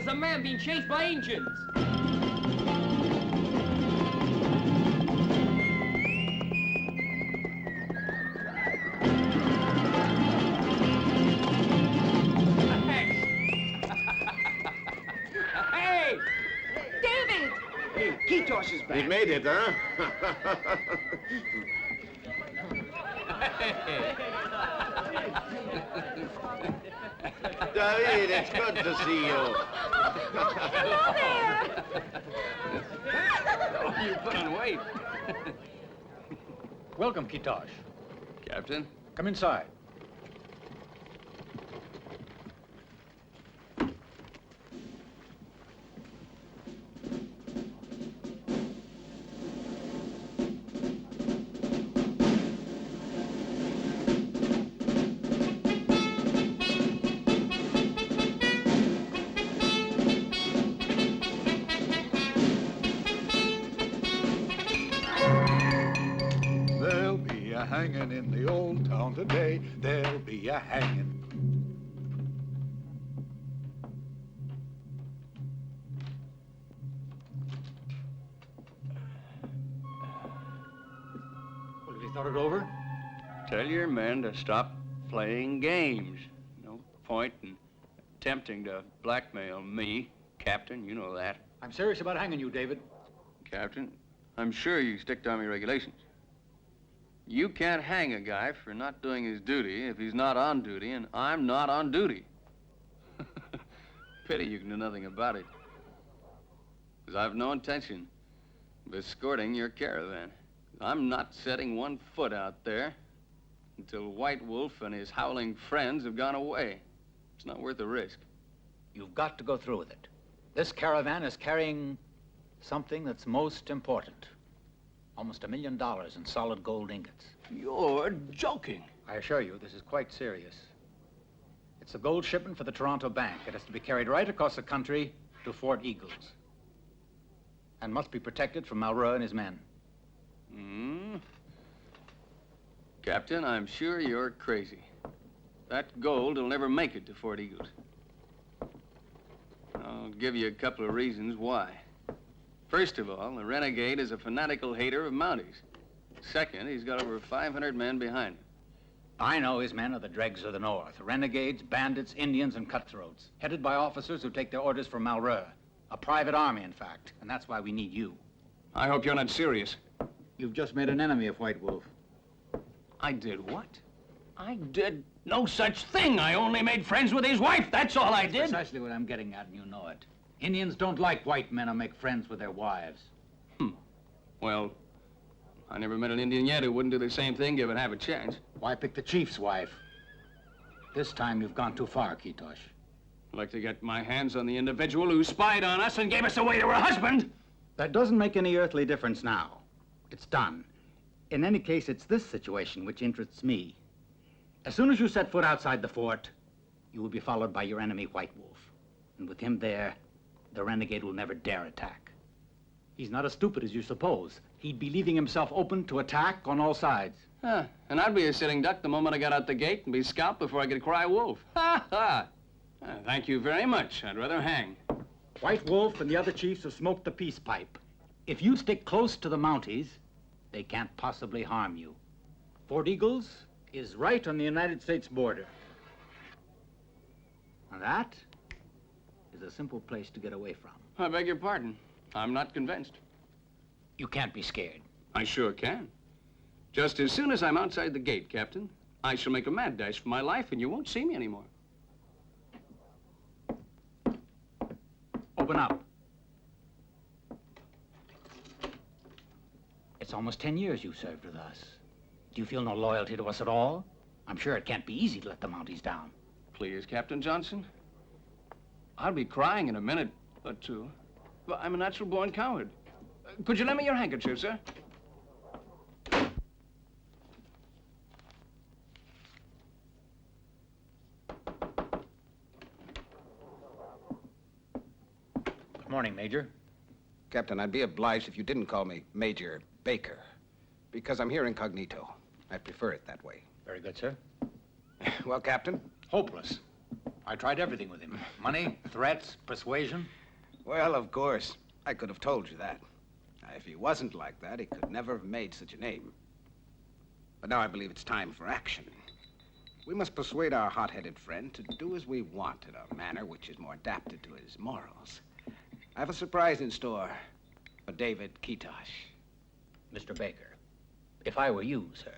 There's a man being chased by Indians. Hey! David! Hey, Kitosch is back. He made it, huh? David, it's good to see you. Hello there! Oh, you put on weight. Welcome, Kitosch. Captain? Come inside. There'll be a hanging in the old town today. There'll be a hanging. Well, have you thought it over? Tell your men to stop playing games. No point in attempting to blackmail me, Captain. You know that. I'm serious about hanging you, David. Captain, I'm sure you stick to Army regulations. You can't hang a guy for not doing his duty if he's not on duty, and I'm not on duty. Pity you can do nothing about it. Because I've no intention of escorting your caravan. I'm not setting one foot out there until White Wolf and his howling friends have gone away. It's not worth the risk. You've got to go through with it. This caravan is carrying something that's most important. Almost $1 million in solid gold ingots. You're joking. I assure you, this is quite serious. It's a gold shipment for the Toronto Bank. It has to be carried right across the country to Fort Eagles. And must be protected from Malraux and his men. Captain, I'm sure you're crazy. That gold will never make it to Fort Eagles. I'll give you a couple of reasons why. First of all, the renegade is a fanatical hater of Mounties. Second, he's got over 500 men behind him. I know his men are the dregs of the North. Renegades, bandits, Indians, and cutthroats. Headed by officers who take their orders from Malraux. A private army, in fact. And that's why we need you. I hope you're not serious. You've just made an enemy of White Wolf. I did what? I did no such thing. I only made friends with his wife. That's all I did. Precisely what I'm getting at, and you know it. Indians don't like white men who make friends with their wives. Well, I never met an Indian yet who wouldn't do the same thing given half a chance. Why pick the chief's wife? This time you've gone too far, Kitosch. I'd like to get my hands on the individual who spied on us and gave us away to her husband. That doesn't make any earthly difference now. It's done. In any case, it's this situation which interests me. As soon as you set foot outside the fort, you will be followed by your enemy, White Wolf. And with him there, the renegade will never dare attack. He's not as stupid as you suppose. He'd be leaving himself open to attack on all sides. And I'd be a sitting duck the moment I got out the gate and be scalped before I could cry wolf. Thank you very much. I'd rather hang. White Wolf and the other chiefs have smoked the peace pipe. If you stick close to the Mounties, they can't possibly harm you. Fort Eagles is right on the United States border. And that is a simple place to get away from. I beg your pardon. I'm not convinced. You can't be scared. I sure can. Just as soon as I'm outside the gate, Captain, I shall make a mad dash for my life and you won't see me anymore. Open up. It's almost 10 years you served with us. Do you feel no loyalty to us at all? I'm sure it can't be easy to let the Mounties down. Please, Captain Johnson. I'll be crying in a minute or two. But I'm a natural-born coward. Could you lend me your handkerchief, sir? Good morning, Major. Captain, I'd be obliged if you didn't call me Major Baker, because I'm here incognito. I prefer it that way. Very good, sir. Well, Captain? Hopeless. I tried everything with him. Money, threats, persuasion. Well, of course. I could have told you that. If he wasn't like that, he could never have made such a name. But now I believe it's time for action. We must persuade our hot-headed friend to do as we want in a manner which is more adapted to his morals. I have a surprise in store for David Kitosch. Mr. Baker, if I were you, sir,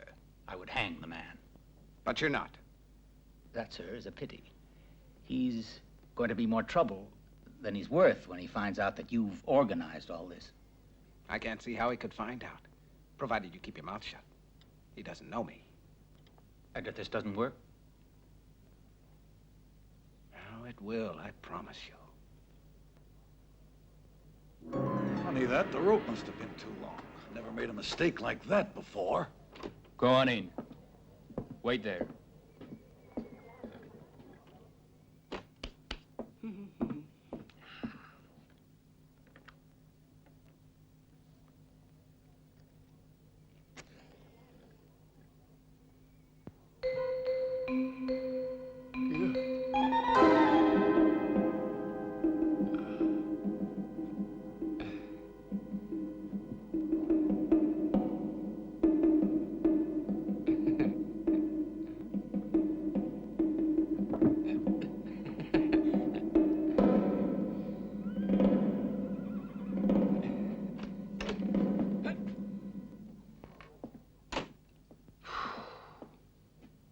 I would hang the man. But you're not. That, sir, is a pity. He's going to be more trouble than he's worth when he finds out that you've organized all this. I can't see how he could find out, provided you keep your mouth shut. He doesn't know me. And if this doesn't work? Oh, it will, I promise you. Funny that, the rope must have been too long. Never made a mistake like that before. Go on in. Wait there.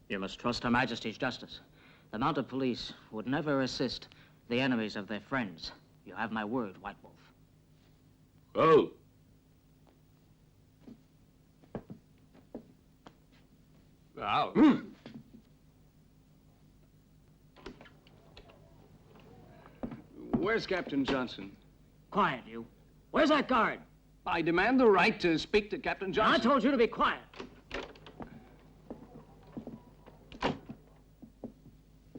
You must trust Her Majesty's justice. The mounted police would never assist the enemies of their friends. You have my word, White Wolf. Go. Out. Where's Captain Johnson? Quiet, you. Where's that guard? I demand the right to speak to Captain I Johnson. told you to be quiet.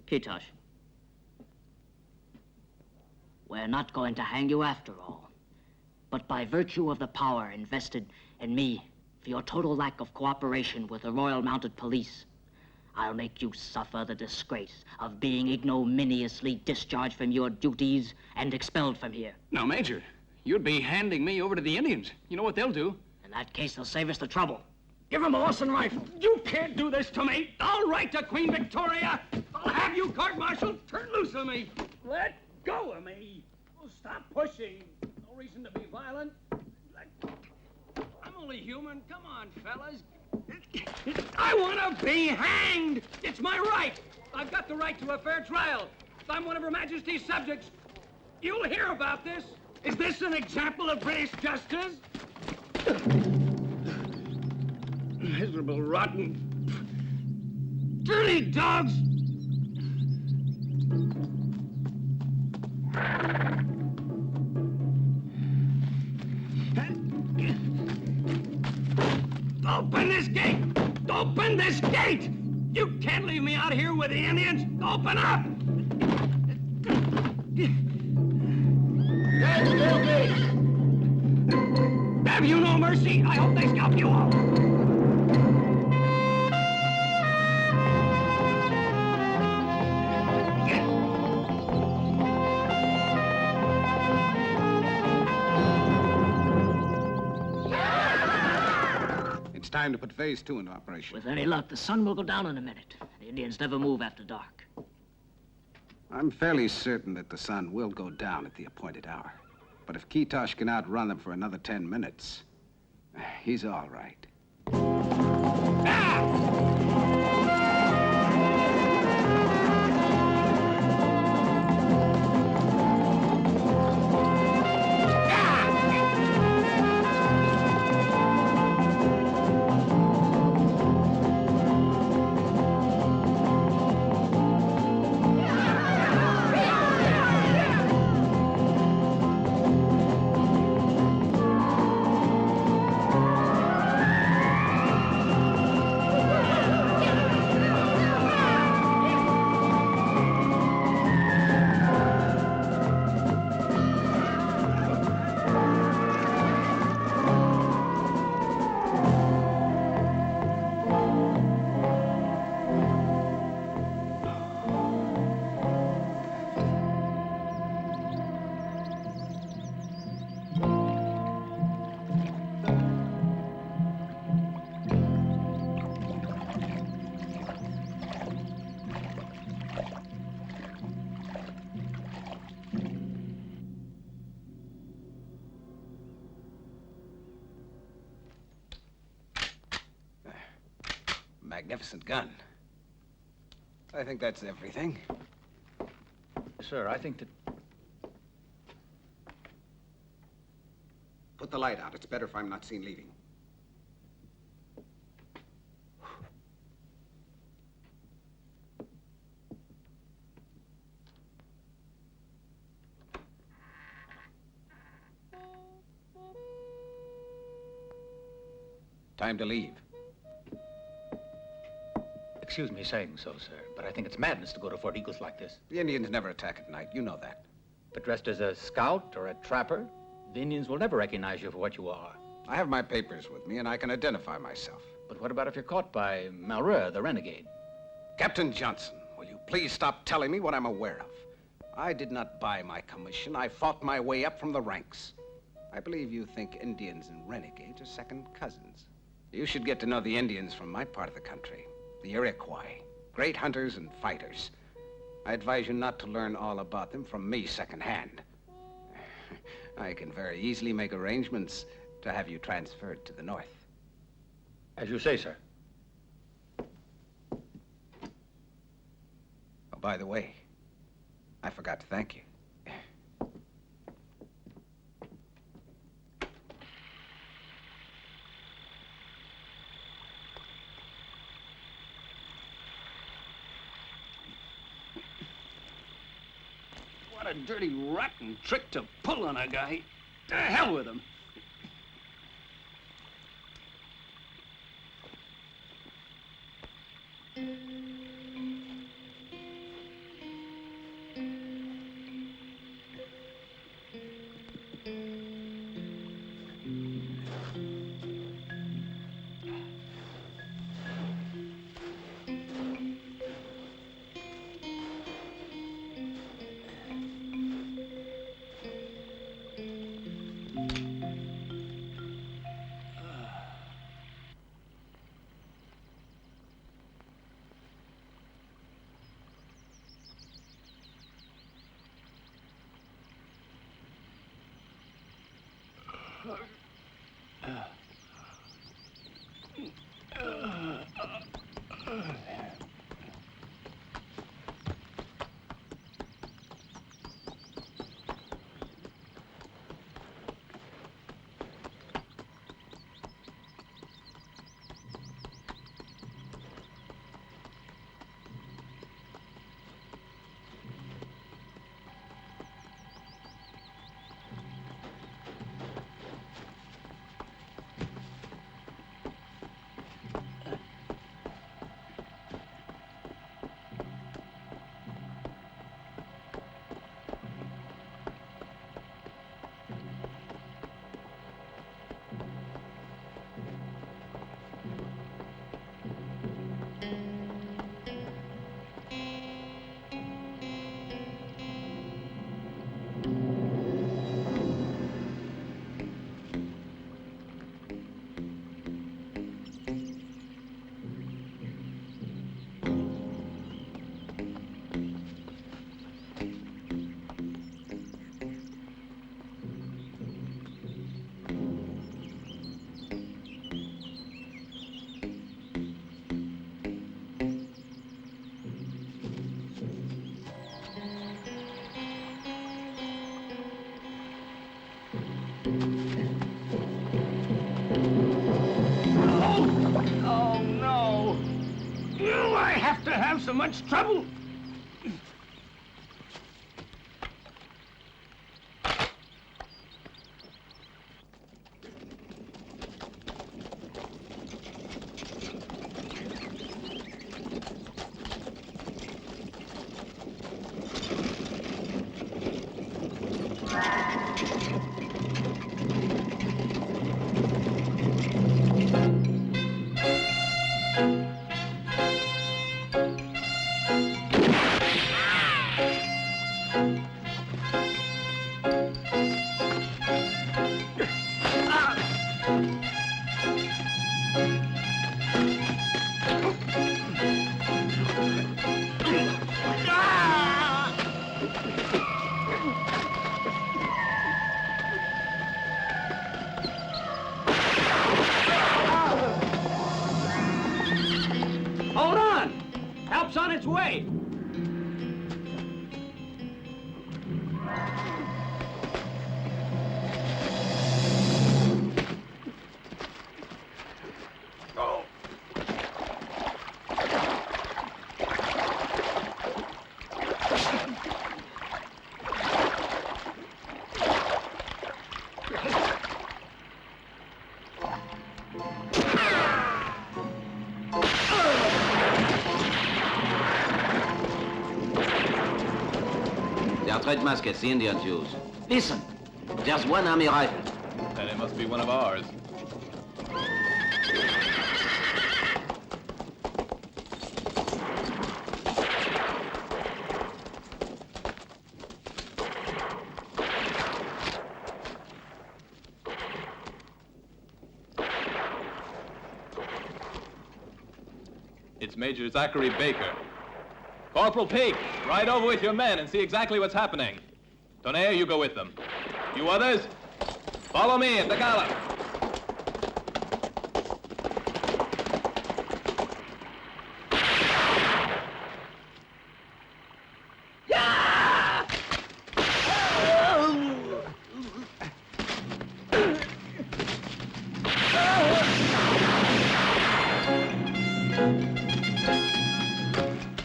Kitosch. We're not going to hang you after all. But by virtue of the power invested in me for your total lack of cooperation with the Royal Mounted Police, I'll make you suffer the disgrace of being ignominiously discharged from your duties and expelled from here. Now, Major, you'd be handing me over to the Indians. You know what they'll do? In that case, they'll save us the trouble. Give him a horse and rifle. You can't do this to me. I'll write to Queen Victoria. I'll have you court-martialed. Turn loose of me. Let go of me. Oh, stop pushing. No reason to be violent. I'm only human. Come on, fellas. I want to be hanged. It's my right. I've got the right to a fair trial. I'm one of Her Majesty's subjects. You'll hear about this. Is this an example of British justice? Miserable, rotten, dirty dogs! Open this gate! Open this gate! You can't leave me out here with the Indians! Open up! Have you no mercy? I hope they scalp you all! It's time to put phase 2 into operation. With any luck, the sun will go down in a minute. The Indians never move after dark. I'm fairly certain that the sun will go down at the appointed hour. But if Kitosch can outrun them for another 10 minutes, he's all right. magnificent gun. I think that's everything. Sir, I think that... Put the light out. It's better if I'm not seen leaving. Time to leave. Excuse me saying so, sir, but I think it's madness to go to Fort Eagles like this. The Indians never attack at night. You know that. But dressed as a scout or a trapper, the Indians will never recognize you for what you are. I have my papers with me, and I can identify myself. But what about if you're caught by Malraux, the renegade? Captain Johnson, will you please stop telling me what I'm aware of? I did not buy my commission. I fought my way up from the ranks. I believe you think Indians and renegades are second cousins. You should get to know the Indians from my part of the country, the Iroquois, great hunters and fighters. I advise you not to learn all about them from me secondhand. I can very easily make arrangements to have you transferred to the north. As you say, sir. Oh, by the way, I forgot to thank you. What a dirty, rotten trick to pull on a guy. To hell with him. Oh, no. Do I have to have so much trouble? They are trade muskets the Indians use. Listen, there's one army rifle. Then it must be one of ours. It's Major Zachary Baker. Corporal Peake, ride over with your men and see exactly what's happening. Tonnerre, you go with them. You others, follow me at the gallop.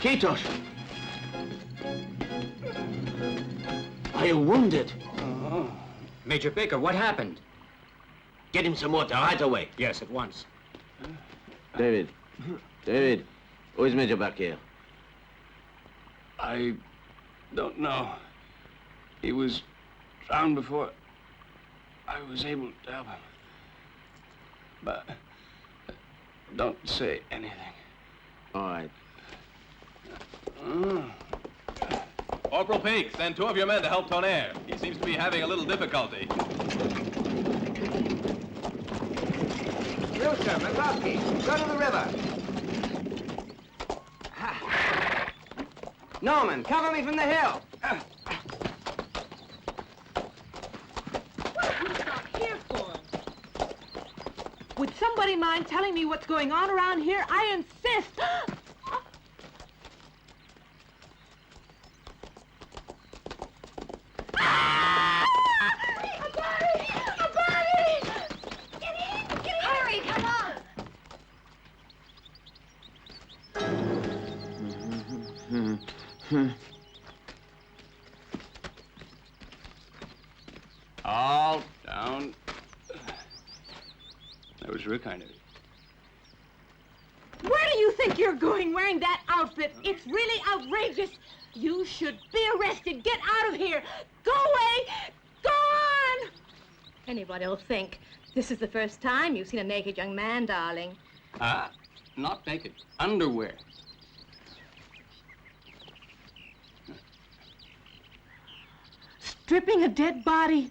Kitosch! Are you wounded? Major Baker, what happened? Get him some water right away. Yes, at once. David. David, who is Major back here? I don't know. He was drowned before I was able to help him. But don't say anything. All right. Corporal Peake, send 2 of your men to help Tonnerre. He seems to be having a little difficulty. Wilson, McCloskey, go to the river. Norman, cover me from the hill. What are we out here for? Would somebody mind telling me what's going on around here? I insist. All down. That was real kind of you. Where do you think you're going wearing that outfit? It's really outrageous. You should be arrested. Get out of here. Go away. Go on. Anybody will think this is the first time you've seen a naked young man, darling. Not naked. Underwear. Stripping a dead body.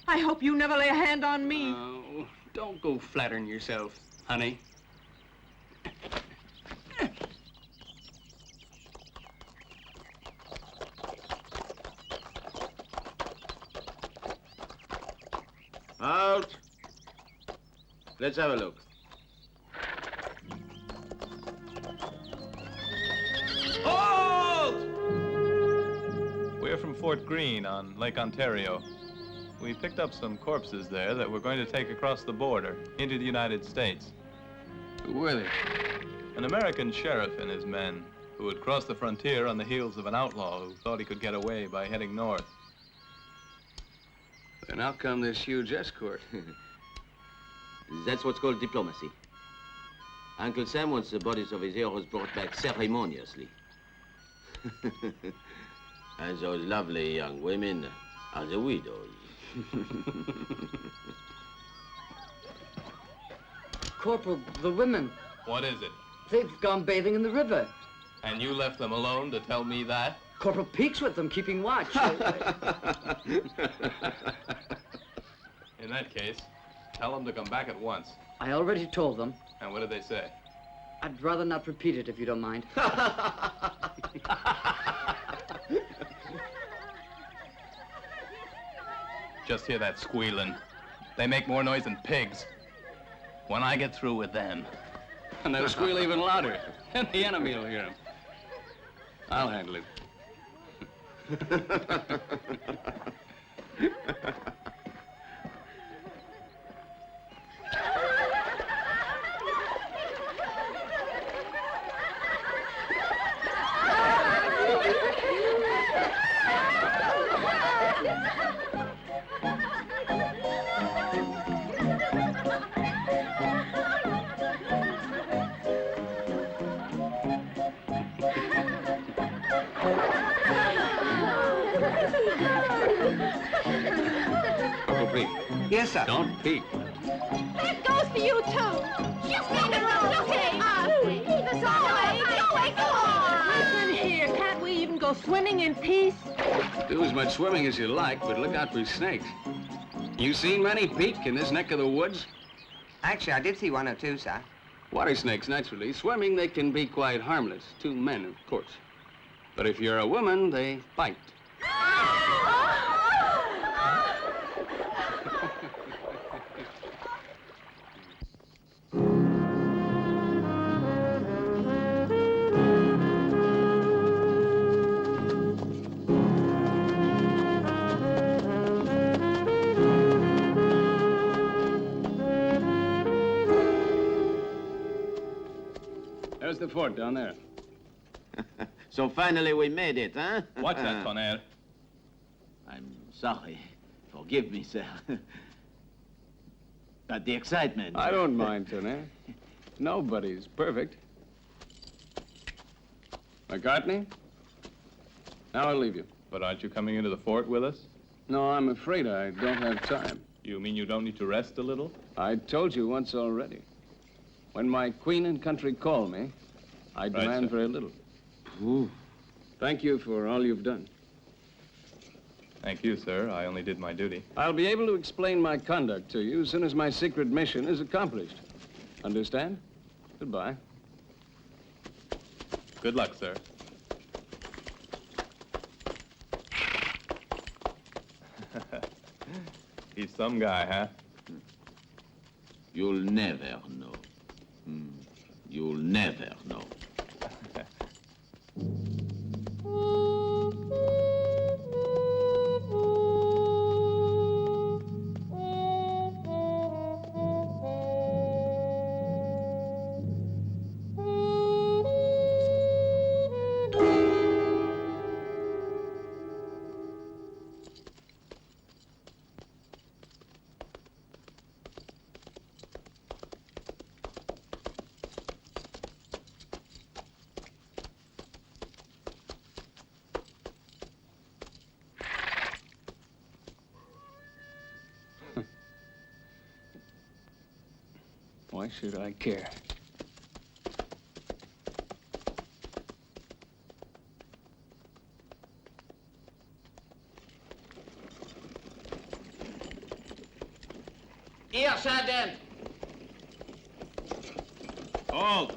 I hope you never lay a hand on me. Oh, don't go flattering yourself, honey. Out. Let's have a look. Halt! We're from Fort Greene on Lake Ontario. We picked up some corpses there that we're going to take across the border into the United States. Who were they? An American sheriff and his men who had crossed the frontier on the heels of an outlaw who thought he could get away by heading north. Then how come this huge escort? That's what's called diplomacy. Uncle Sam wants the bodies of his heroes brought back ceremoniously. And those lovely young women are the widows. Corporal, the women, What is it? they've gone bathing in the river. And you left them alone to tell me that? Corporal Peake's with them, keeping watch. In that case, tell them to come back at once. I already told them. And what did they say? I'd rather not repeat it if you don't mind. Just hear that squealing. They make more noise than pigs. When I get through with them. And they'll squeal even louder. And the enemy will hear them. I'll handle it. Corporal Peak. Yes, sir. Don't peek. That goes for you, too. You stand around, okay? Leave us alone. Go on. Listen here, can't we even go swimming in peace? Do as much swimming as you like, but look out for snakes. You seen many peak in this neck of the woods? Actually, I did see one or two, sir. Water snakes, naturally. Swimming, they can be quite harmless. To men, of course. But if you're a woman, they bite. There's the fort down there. So finally we made it, huh? Watch that, Tonnerre. I'm sorry. Forgive me, sir. But the excitement... I don't mind, Tonnerre. Nobody's perfect. McCartney? Now I'll leave you. But aren't you coming into the fort with us? No, I'm afraid I don't have time. You mean you don't need to rest a little? I told you once already. When my queen and country call me, I demand very little. Ooh. Thank you for all you've done. Thank you, sir. I only did my duty. I'll be able to explain my conduct to you as soon as my secret mission is accomplished. Understand? Goodbye. Good luck, sir. He's some guy, huh? You'll never know. You'll never know. Why should I care? Here, Sergeant! Hold!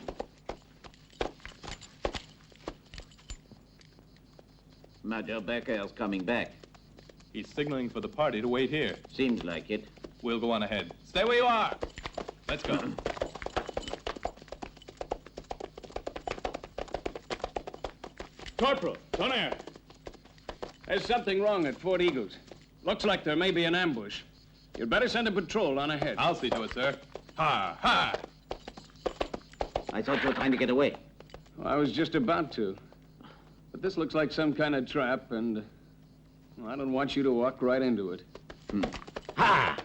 Major Becker's coming back. He's signaling for the party to wait here. Seems like it. We'll go on ahead. Stay where you are! Let's go. Corporal, Tonnerre. There's something wrong at Fort Eagles. Looks like there may be an ambush. You'd better send a patrol on ahead. I'll see to it, sir. Ha, ha! I thought you were trying to get away. Well, I was just about to. But this looks like some kind of trap, and well, I don't want you to walk right into it. Ha!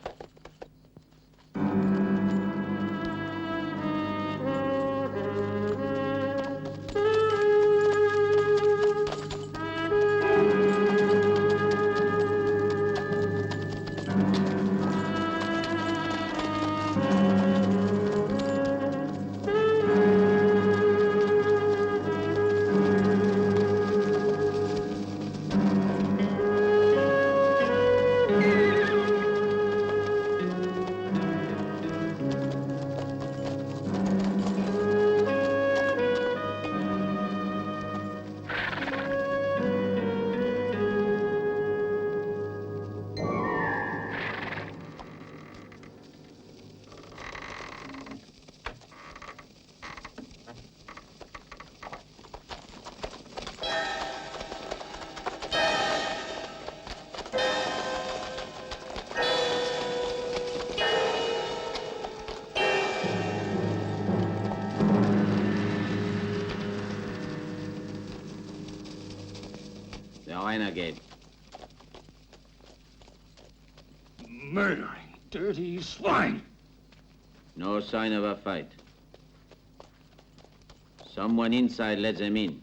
Renegade. Murdering, dirty swine. No sign of a fight. Someone inside let them in.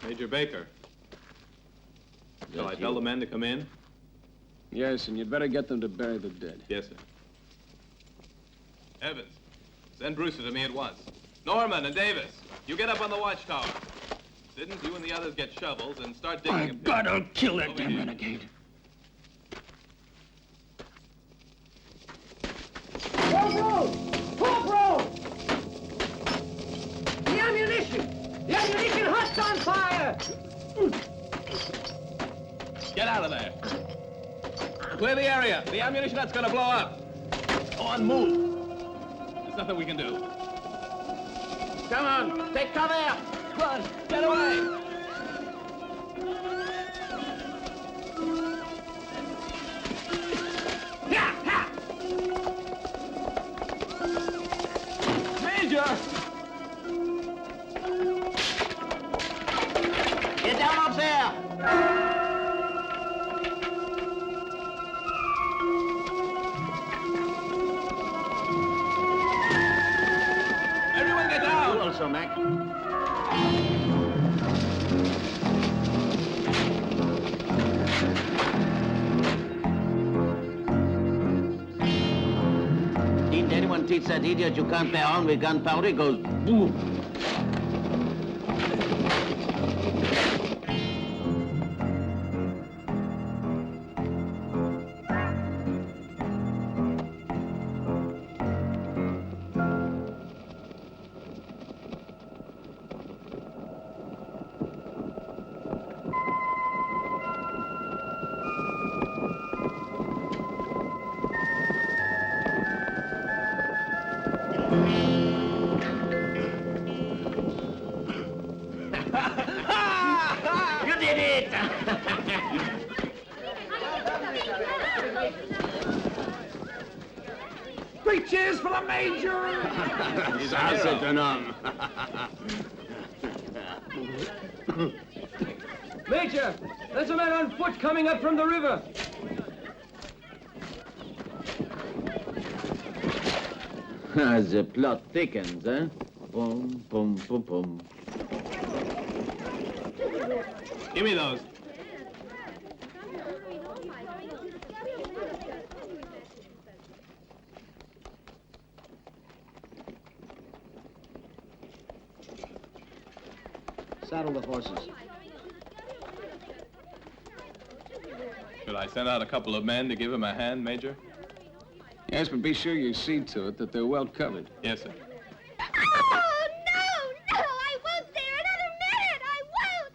Major Baker, Shall I tell the men to come in? Yes, and you'd better get them to bury the dead. Yes, sir. Evans, send Brewster to me at once. Norman and Davis, you get up on the watchtower. Siddons, you and the others get shovels and start digging a pit. God, I'll kill that Over damn here. renegade. Corporal! The ammunition! The ammunition hut's on fire! Get out of there. Clear the area. The ammunition hut's gonna blow up. Go on, move. There's nothing we can do. Come on, take cover! Come on, get away. Major! Get down up there! Everyone get down. You also, Mac. Didn't anyone teach that idiot you can't bear on with gunpowder? It goes boom. You did it! Three cheers for the Major! He's a hero. Major, there's a man on foot coming up from the river. The plot thickens, eh? Boom, boom, boom, boom. Give me those. Saddle the horses. Should I send out a couple of men to give him a hand, Major? Yes, but be sure you see to it that they're well covered. Yes, sir. Oh, no, I won't stay another minute. I won't.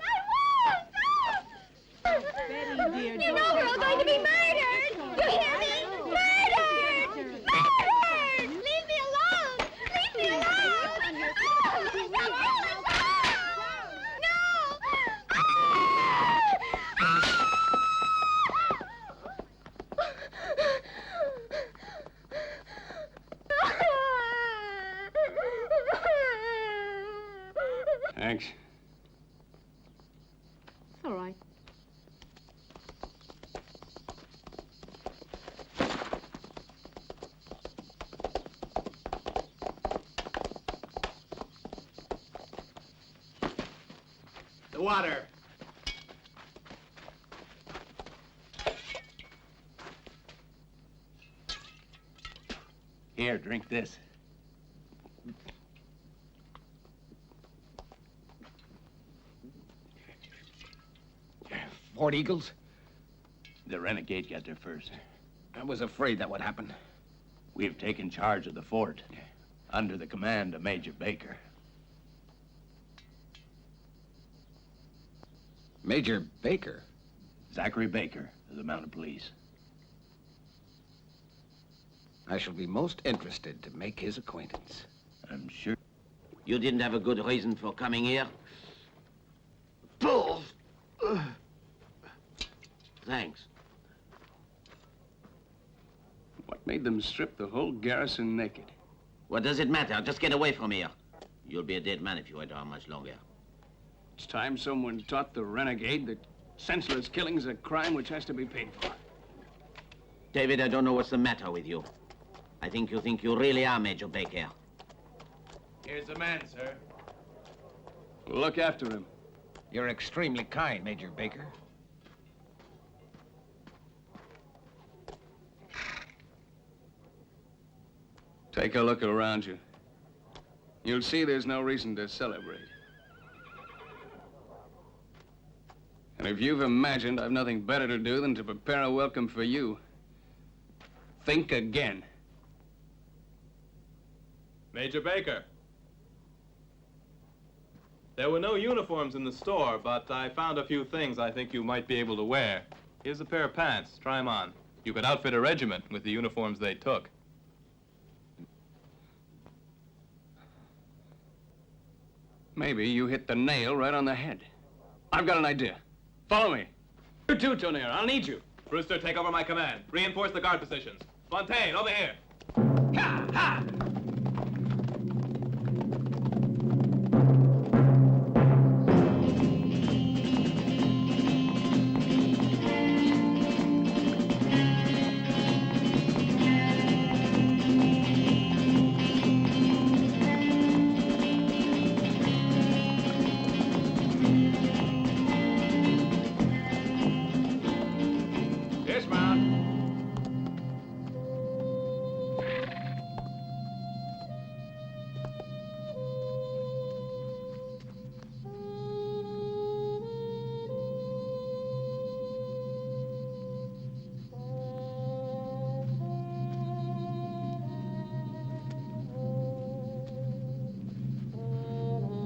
Betty, dear, You know we're all going to be murdered. You hear me? Murdered! Murdered! Leave me alone! Leave me alone! Thanks. It's all right. The water. Here, drink this. Fort Eagles? The renegade got there first. I was afraid that would happen. We have taken charge of the fort under the command of Major Baker. Major Baker? Zachary Baker of the Mounted Police. I shall be most interested to make his acquaintance. I'm sure. You didn't have a good reason for coming here? Bull! Thanks. What made them strip the whole garrison naked? What does it matter? Just get away from here. You'll be a dead man if you wait on much longer. It's time someone taught the renegade that senseless killing is a crime which has to be paid for. David, I don't know what's the matter with you. I think you really are Major Baker. Here's the man, sir. Look after him. You're extremely kind, Major Baker. Take a look around you. You'll see there's no reason to celebrate. And if you've imagined I've nothing better to do than to prepare a welcome for you, think again. Major Baker. There were no uniforms in the store, but I found a few things I think you might be able to wear. Here's a pair of pants. Try them on. You could outfit a regiment with the uniforms they took. Maybe you hit the nail right on the head. I've got an idea. Follow me. You too, Tonnerre. I'll need you. Brewster, take over my command. Reinforce the guard positions. Fontaine, over here. Ha! Ha!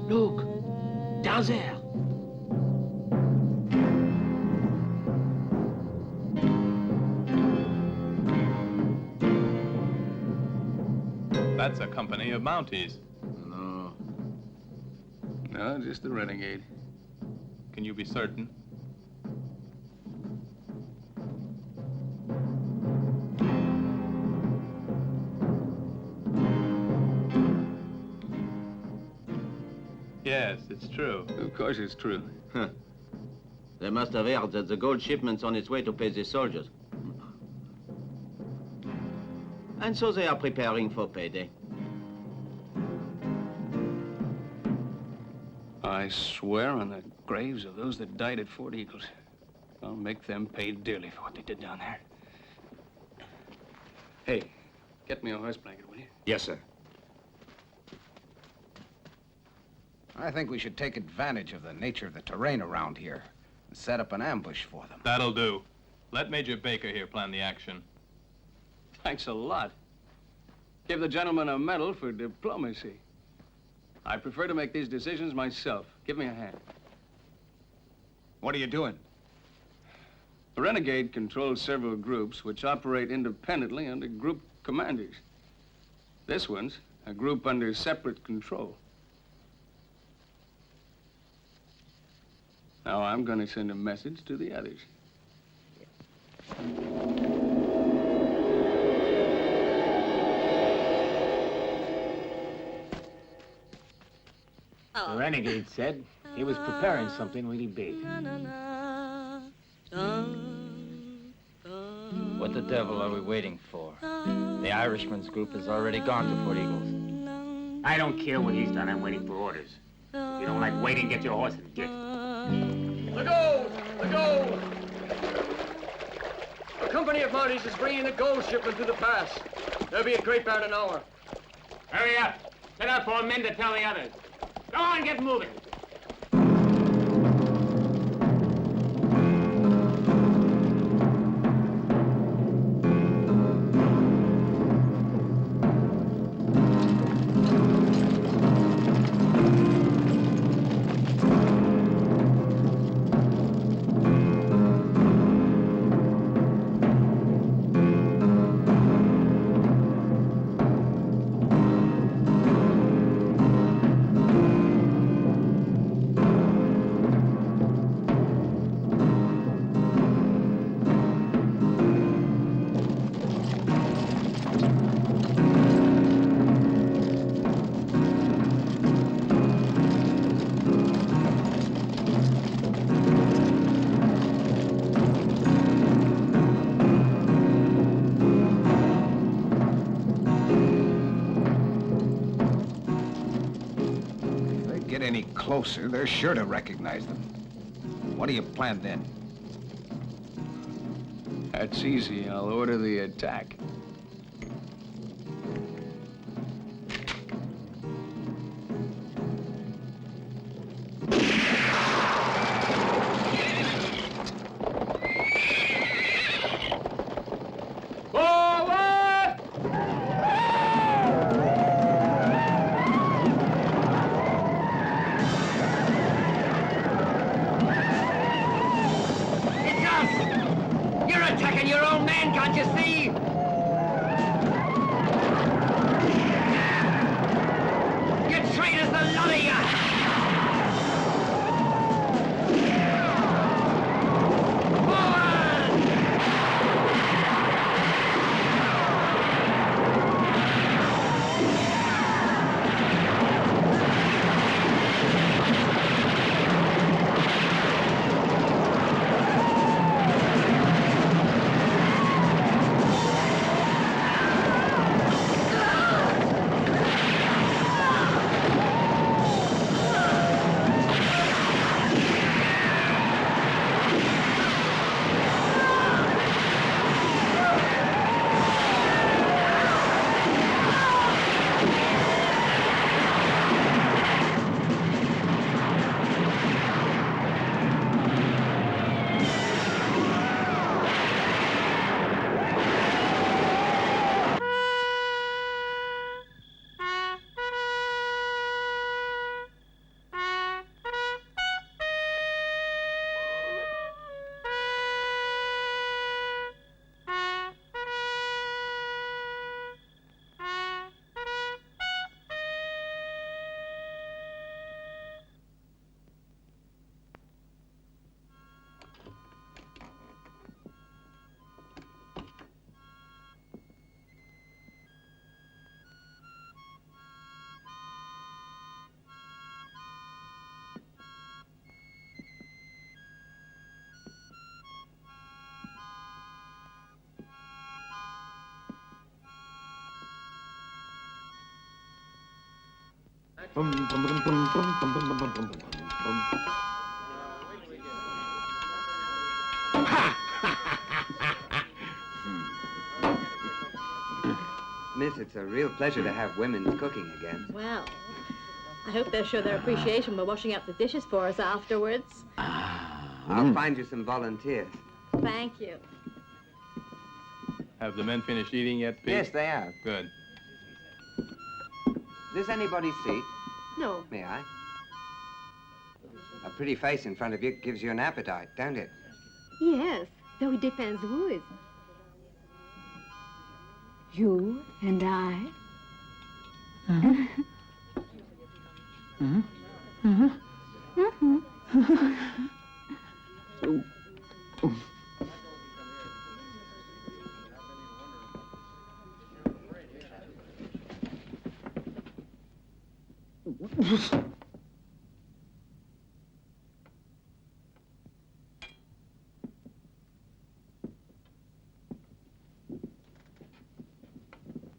Look, down there. That's a company of Mounties. No, just the renegade. Can you be certain? Yes, it's true. Of course it's true. Huh. They must have heard that the gold shipment's on its way to pay the soldiers. And so they are preparing for payday. I swear on the graves of those that died at Fort Eagles, I'll make them pay dearly for what they did down there. Hey, get me a horse blanket, will you? Yes, sir. I think we should take advantage of the nature of the terrain around here and set up an ambush for them. That'll do. Let Major Baker here plan the action. Thanks a lot. Give the gentleman a medal for diplomacy. I prefer to make these decisions myself. Give me a hand. What are you doing? The Renegade controls several groups which operate independently under group commanders. This one's a group under separate control. Now I'm going to send a message to the others. The renegade said he was preparing something really big. What the devil are we waiting for? The Irishman's group has already gone to Fort Eagles. I don't care what he's done. I'm waiting for orders. If you don't like waiting, get your horse and get. The gold! The gold! A company of Mounties is bringing a gold shipment through the pass. They'll be at Great Barn in an hour. Hurry up. Set up 4 men to tell the others. Go on, get moving. Closer, they're sure to recognize them. What do you plan then? That's easy. I'll order the attack. Can't you see? You traitors, the lot of you! Miss, it's a real pleasure to have women's cooking again. Well, I hope they'll show their appreciation by washing up the dishes for us afterwards. I'll find you some volunteers. Thank you. Have the men finished eating yet, Pete? Yes, they have. Good. Is this anybody's seat? No. May I? A pretty face in front of you gives you an appetite, don't it? Yes, though it depends who is. You and I.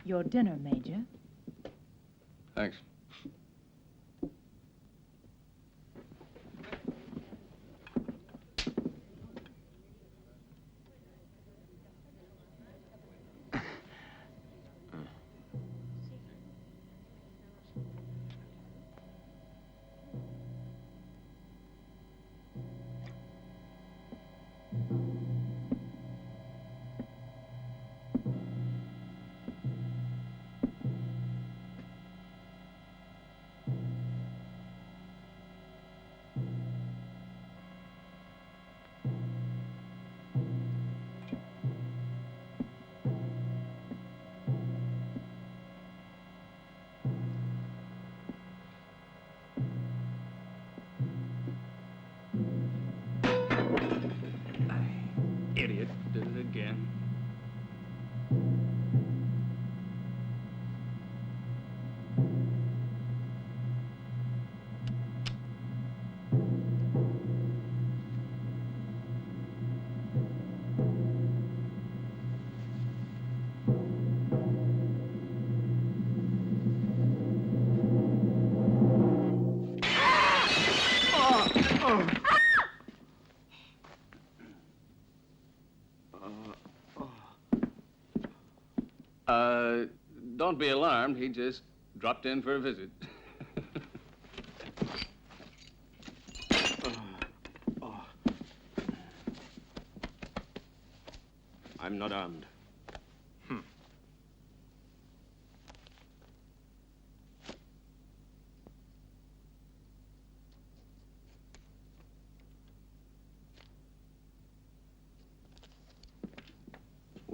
Your dinner, Major. Thanks. Idiot did it again. Don't be alarmed. He just dropped in for a visit. I'm not armed.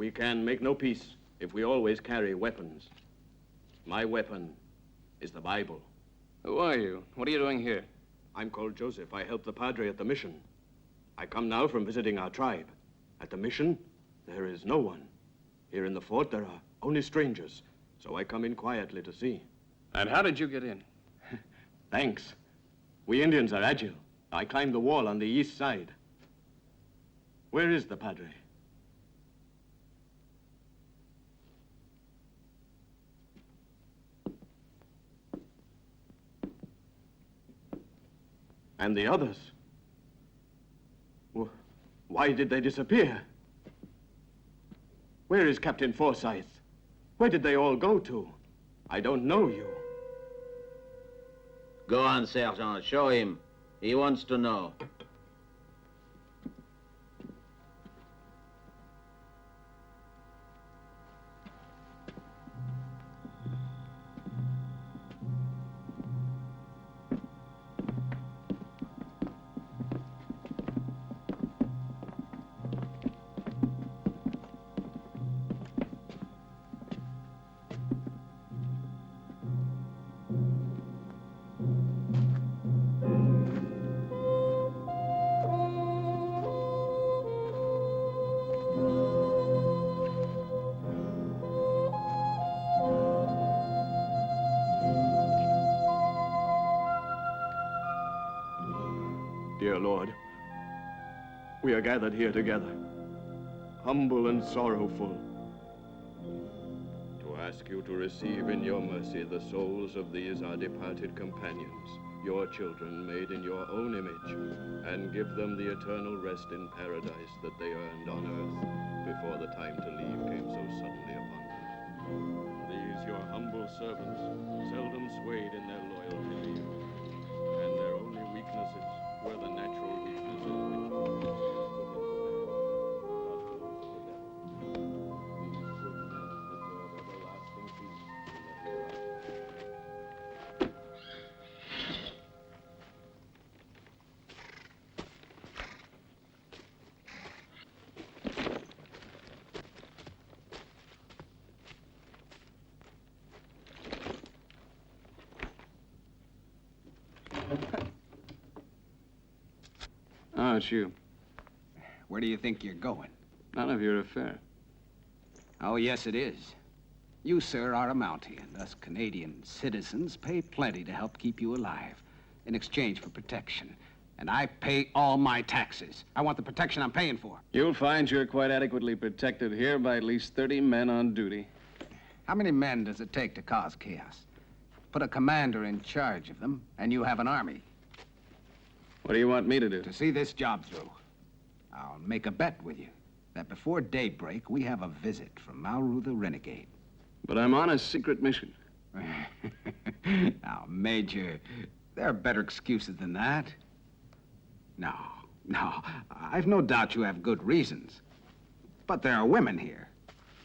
We can make no peace if we always carry weapons. My weapon is the Bible. Who are you? What are you doing here? I'm called Joseph. I help the Padre at the mission. I come now from visiting our tribe. At the mission, there is no one. Here in the fort, there are only strangers. So I come in quietly to see. And how did you get in? Thanks. We Indians are agile. I climbed the wall on the east side. Where is the Padre? And the others? Why did they disappear? Where is Captain Forsyth? Where did they all go to? I don't know you. Go on, Sergeant. Show him. He wants to know. Dear Lord, we are gathered here together, humble and sorrowful, to ask you to receive in your mercy the souls of these our departed companions, your children made in your own image, and give them the eternal rest in paradise that they earned on earth before the time to leave came so suddenly upon them. These, your humble servants, seldom swayed in their loyalty to you, and their only weaknesses were the natural weaknesses which put into man, not those of the devil. These good men deserve everlasting peace in the hereafter. Oh, it's you. Where do you think you're going? None of your affair. Oh, yes, it is. You, sir, are a Mountie, and us Canadian citizens pay plenty to help keep you alive in exchange for protection. And I pay all my taxes. I want the protection I'm paying for. You'll find you're quite adequately protected here by at least 30 men on duty. How many men does it take to cause chaos? Put a commander in charge of them, and you have an army. What do you want me to do? To see this job through. I'll make a bet with you that before daybreak, we have a visit from Mauru the Renegade. But I'm on a secret mission. Now, Major, there are better excuses than that. No, I've no doubt you have good reasons. But there are women here,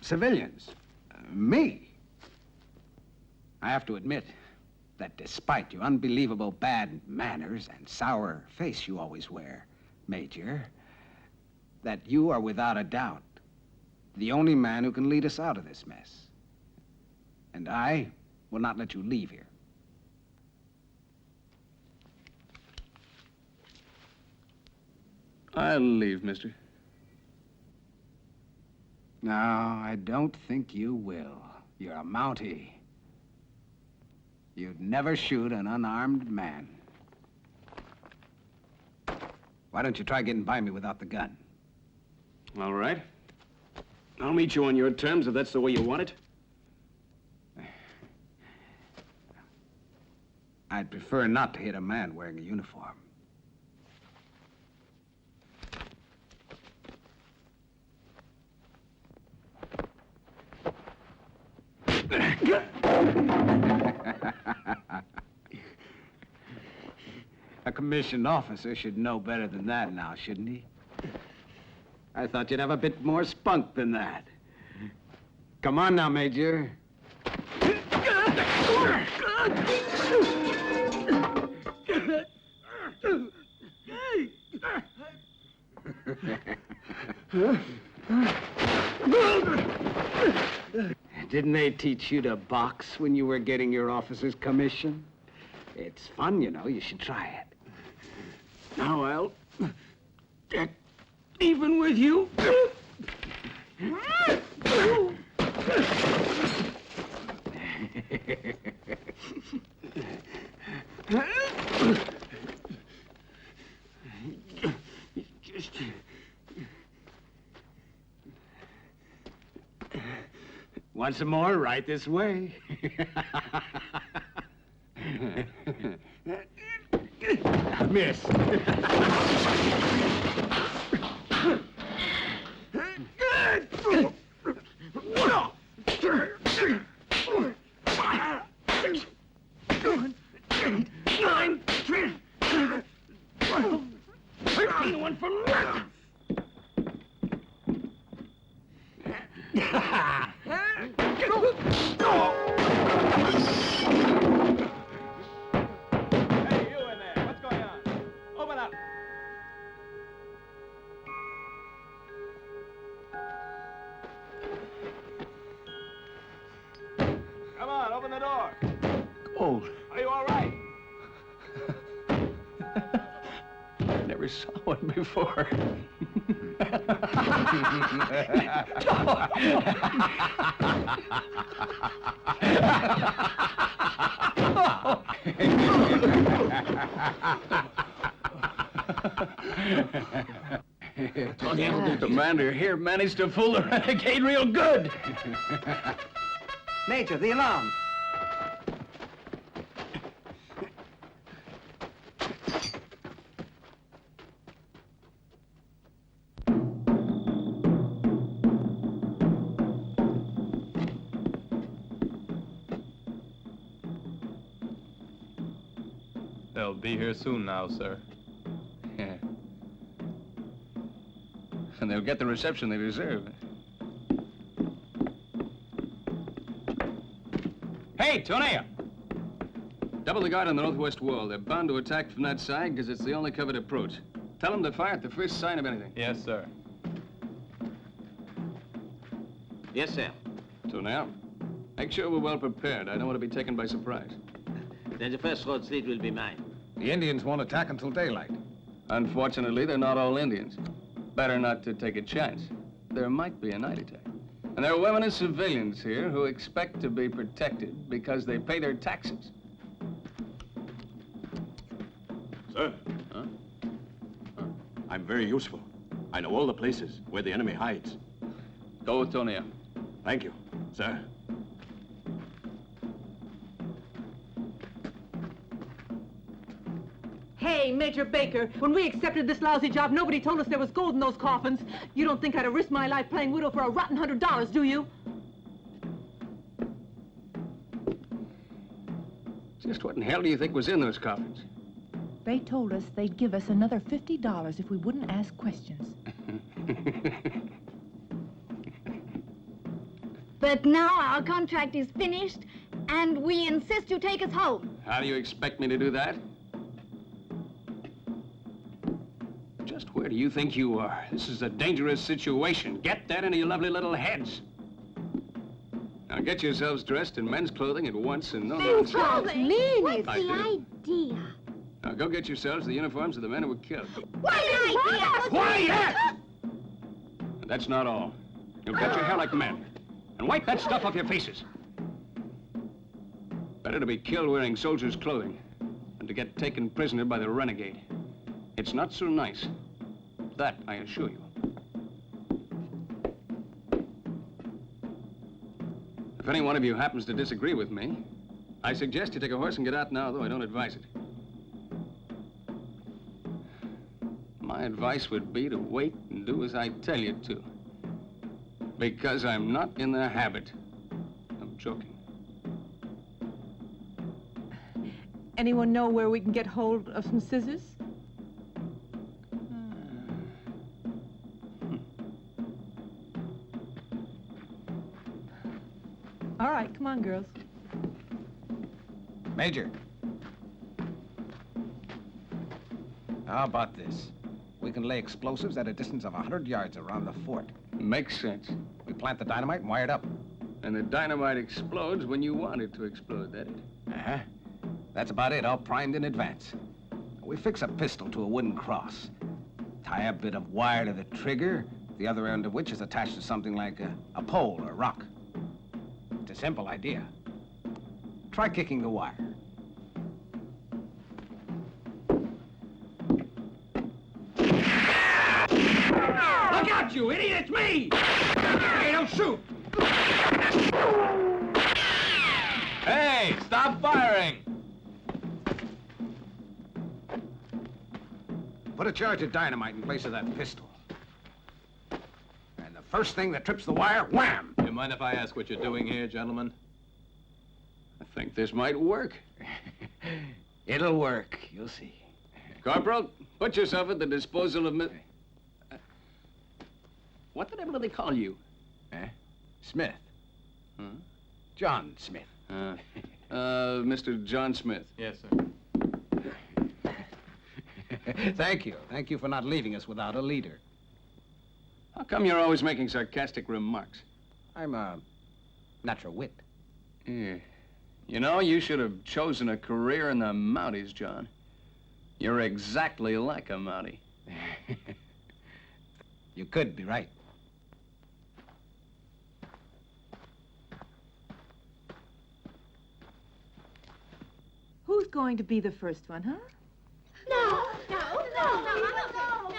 civilians, me. I have to admit that despite your unbelievable bad manners and sour face you always wear, Major, that you are without a doubt the only man who can lead us out of this mess. And I will not let you leave here. I'll leave, mister. No, I don't think you will. You're a Mountie. You'd never shoot an unarmed man. Why don't you try getting by me without the gun? All right. I'll meet you on your terms if that's the way you want it. I'd prefer not to hit a man wearing a uniform. A commissioned officer should know better than that now, shouldn't he? I thought you'd have a bit more spunk than that. Come on now, Major. Didn't they teach you to box when you were getting your officer's commission? It's fun, you know. You should try it. Now I'll get even with you. Just... Want some more? Right this way. Miss. One for left. Saw one before. The commander here managed to fool the renegade real good. Major, the alarm. They'll be here soon now, sir. Yeah. And they'll get the reception they deserve. Hey, Tonea! Double the guard on the northwest wall. They're bound to attack from that side because it's the only covered approach. Tell them to fire at the first sign of anything. Yes, sir. Yes, sir. Tonea, make sure we're well prepared. I don't want to be taken by surprise. Then the first road street will be mine. The Indians won't attack until daylight. Unfortunately, they're not all Indians. Better not to take a chance. There might be a night attack. And there are women and civilians here who expect to be protected because they pay their taxes. Sir? Huh? I'm very useful. I know all the places where the enemy hides. Go with Tonea. Thank you, sir. Hey, Major Baker, when we accepted this lousy job, nobody told us there was gold in those coffins. You don't think I'd have risked my life playing widow for a rotten $100, do you? Just what in hell do you think was in those coffins? They told us they'd give us another $50 if we wouldn't ask questions. But now our contract is finished, and we insist you take us home. How do you expect me to do that? Just where do you think you are? This is a dangerous situation. Get that into your lovely little heads. Now get yourselves dressed in men's clothing at once and no nonsense. What's I the do. idea? Now go get yourselves the uniforms of the men who were killed. Quiet! And that's not all. You'll cut your hair like men. And wipe that stuff off your faces. Better to be killed wearing soldiers' clothing than to get taken prisoner by the renegade. It's not so nice. That, I assure you. If any one of you happens to disagree with me, I suggest you take a horse and get out now, though I don't advise it. My advice would be to wait and do as I tell you to. Because I'm not in the habit of joking. Anyone know where we can get hold of some scissors? All right, come on, girls. Major. How about this? We can lay explosives at a distance of 100 yards around the fort. Makes sense. We plant the dynamite and wire it up. And the dynamite explodes when you want it to explode, that it? Uh-huh. That's about it, all primed in advance. We fix a pistol to a wooden cross. Tie a bit of wire to the trigger, the other end of which is attached to something like a pole or rock. It's a simple idea. Try kicking the wire. Look out, you idiot! It's me! Hey, don't shoot! Hey, stop firing! Put a charge of dynamite in place of that pistol. And the first thing that trips the wire, wham! You mind if I ask what you're doing here, gentlemen? I think this might work. It'll work. You'll see. Corporal, put yourself at the disposal of what the devil do they call you? Smith. Huh? John Smith. Mr. John Smith. Yes, sir. Thank you. Thank you for not leaving us without a leader. How come you're always making sarcastic remarks? I'm a natural wit. Yeah. You know, you should have chosen a career in the Mounties, John. You're exactly like a Mountie. You could be right. Who's going to be the first one, huh? No, no, no, no, no, no, no, no, no,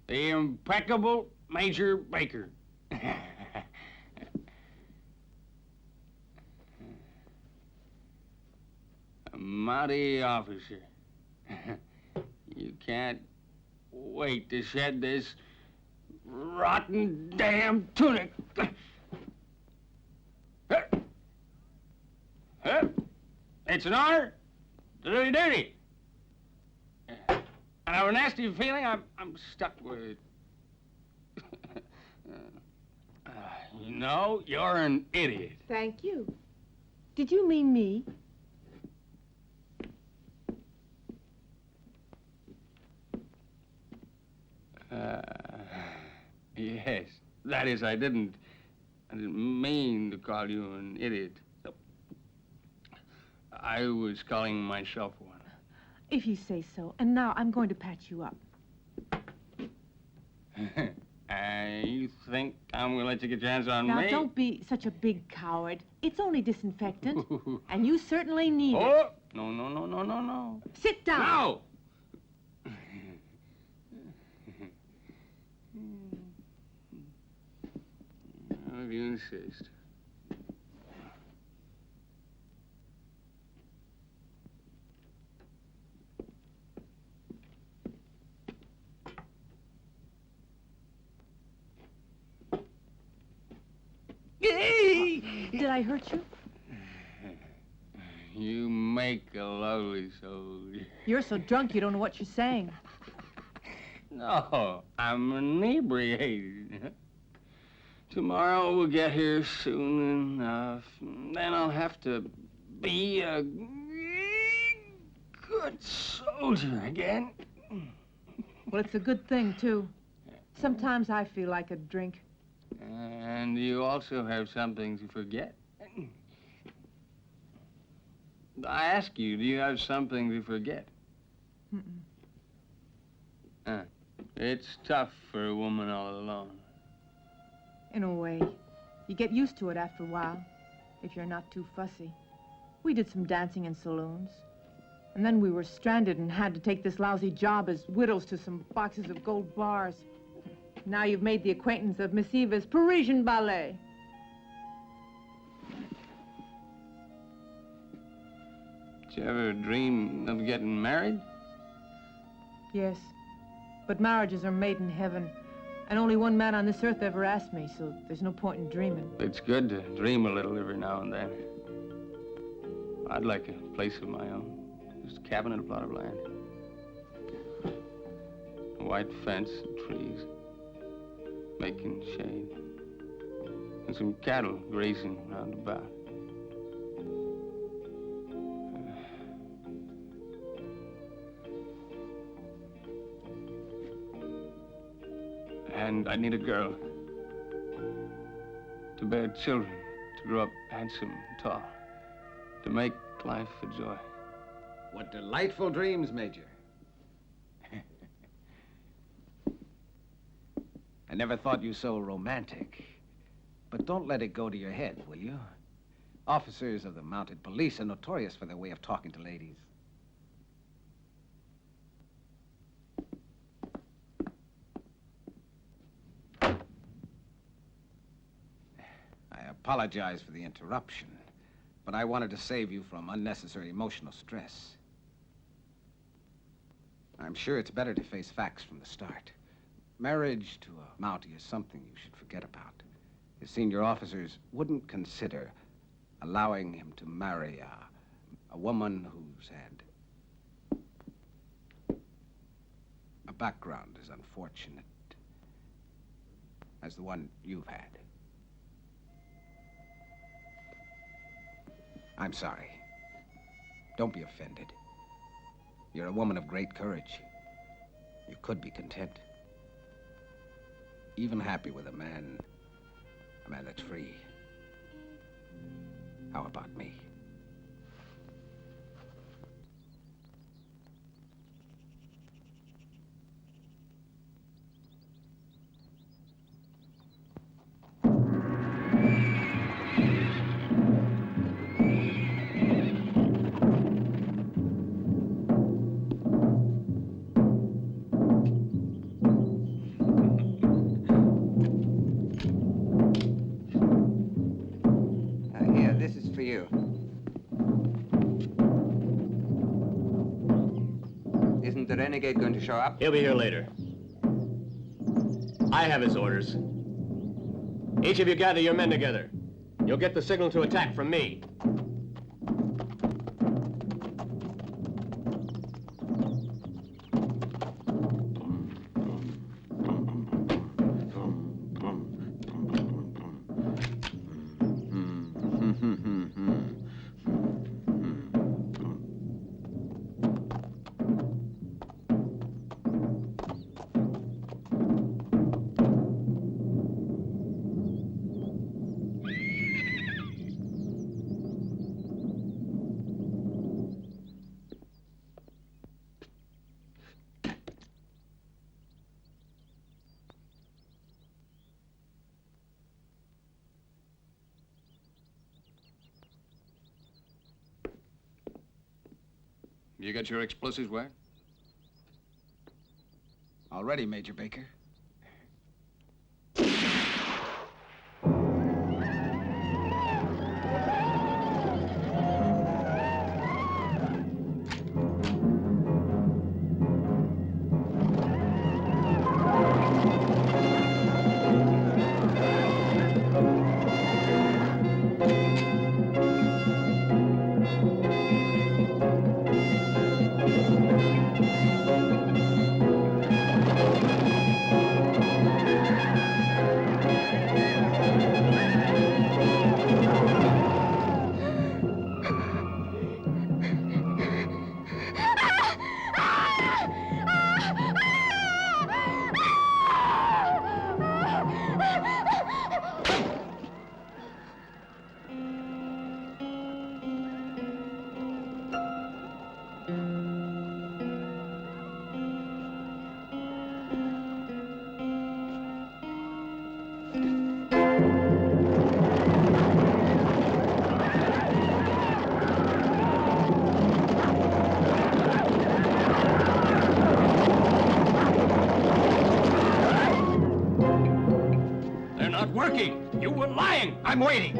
The impeccable Major Baker. A Mountie officer. You can't wait to shed this rotten damn tunic. It's an honor to do your duty. And I have a nasty feeling I'm stuck with it. You know, you're an idiot. Thank you. Did you mean me? Yes. That is, I didn't mean to call you an idiot. I was calling myself one. If you say so. And now I'm going to patch you up. You think I'm going to let you get your hands on Now, me? don't be such a big coward. It's only disinfectant, and you certainly need Oh! it. No, no, no, no, no, no. Sit down. No! If you insist. Did I hurt you? You make a lovely soldier. You're so drunk you don't know what you're saying. No, I'm inebriated. Tomorrow we'll get here soon enough. Then I'll have to be a good soldier again. Well, it's a good thing, too. Sometimes I feel like a drink. And you also have something to forget. I ask you, do you have something to forget? It's tough for a woman all alone. In a way. You get used to it after a while, if you're not too fussy. We did some dancing in saloons. And then we were stranded and had to take this lousy job as widows to some boxes of gold bars. Now you've made the acquaintance of Miss Eva's Parisian ballet. Did you ever dream of getting married? Yes, but marriages are made in heaven, And only one man on this earth ever asked me, so there's no point in dreaming. It's good to dream a little every now and then. I'd like a place of my own. Just a cabin and a plot of land. A white fence and trees, making shade. And some cattle grazing round about. And I need a girl to bear children, to grow up handsome and tall, to make life a joy. What delightful dreams, Major. I never thought you so romantic. But don't let it go to your head, will you? Officers of the mounted police are notorious for their way of talking to ladies. I apologize for the interruption, but I wanted to save you from unnecessary emotional stress. I'm sure it's better to face facts from the start. Marriage to a Mountie is something you should forget about. His senior officers wouldn't consider allowing him to marry a woman who's had a background as unfortunate as the one you've had. I'm sorry. Don't be offended. You're a woman of great courage. You could be content. Even happy with a man that's free. How about me? Isn't the renegade going to show up? He'll be here later. I have his orders. Each of you gather your men together. You'll get the signal to attack from me. You got your explosives where? All ready, Major Baker. Working! You were lying! I'm waiting!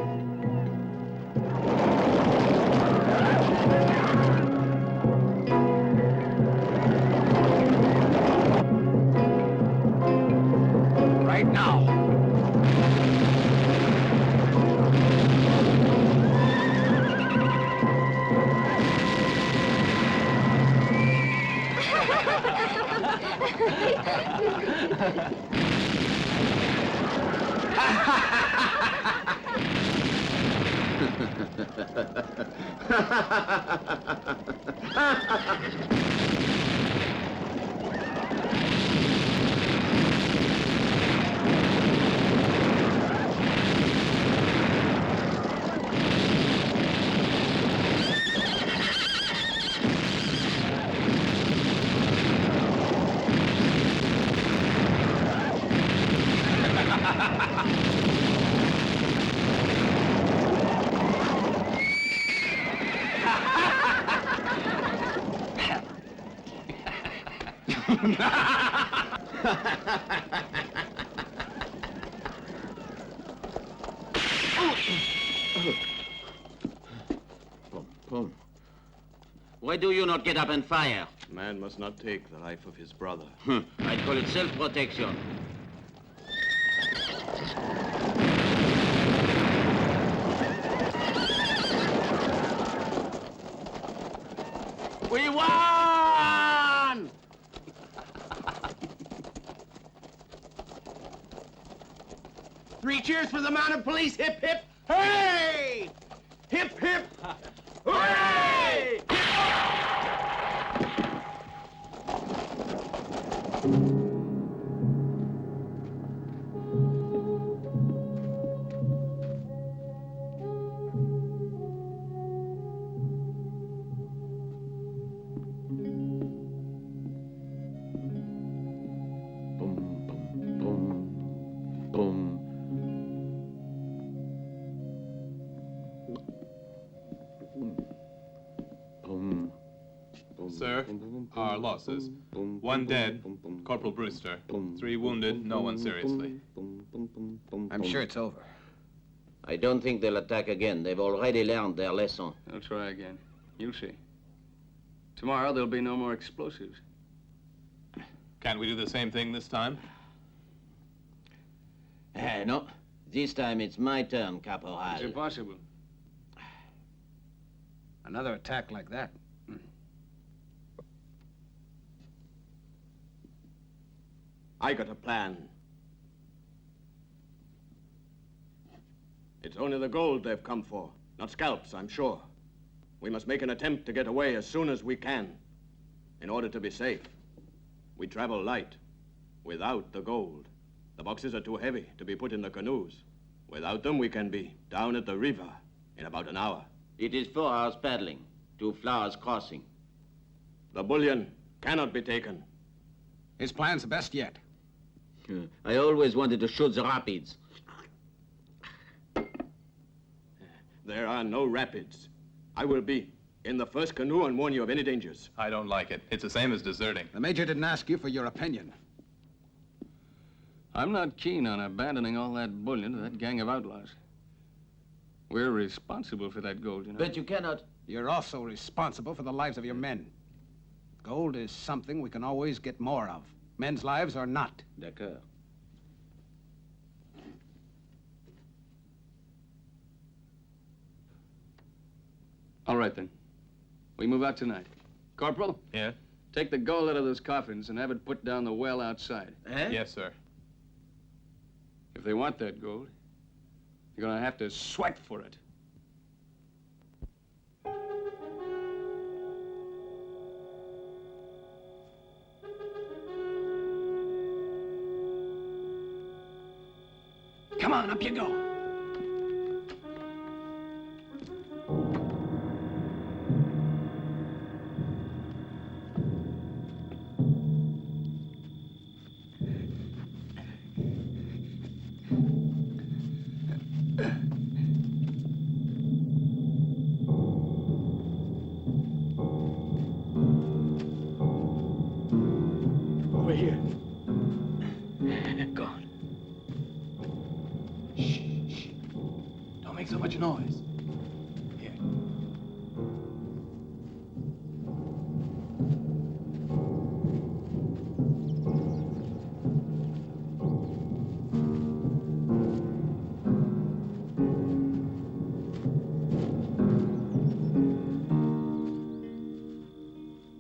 Why do you not get up and fire? Man must not take the life of his brother. I'd call it self-protection. We won! Three cheers for the mounted police. Hip, hip, hooray! Hip, hip, hooray! Sir, our losses. 1 dead, Corporal Brewster. 3 wounded, no one seriously. I'm sure it's over. I don't think they'll attack again. They've already learned their lesson. They'll try again. You'll see. Tomorrow there'll be no more explosives. Can't we do the same thing this time? No. This time it's my turn, Caporal. It's impossible. Another attack like that. I got a plan. It's only the gold they've come for, not scalps, I'm sure. We must make an attempt to get away as soon as we can, in order to be safe. We travel light, without the gold. The boxes are too heavy to be put in the canoes. Without them, we can be down at the river in about an hour. It is 4 hours paddling, 2 flowers crossing. The bullion cannot be taken. His plan's the best yet. I always wanted to shoot the rapids. There are no rapids. I will be in the first canoe and warn you of any dangers. I don't like it. It's the same as deserting. The Major didn't ask you for your opinion. I'm not keen on abandoning all that bullion to that gang of outlaws. We're responsible for that gold, you know. But you cannot... You're also responsible for the lives of your men. Gold is something we can always get more of. Men's lives are not. D'accord. All right, then. We move out tonight. Corporal? Yeah? Take the gold out of those coffins and have it put down the well outside. Yes, sir. If they want that gold, you're gonna have to sweat for it. Come on, up you go. Over here. Go on. Shh. Don't make so much noise. Here.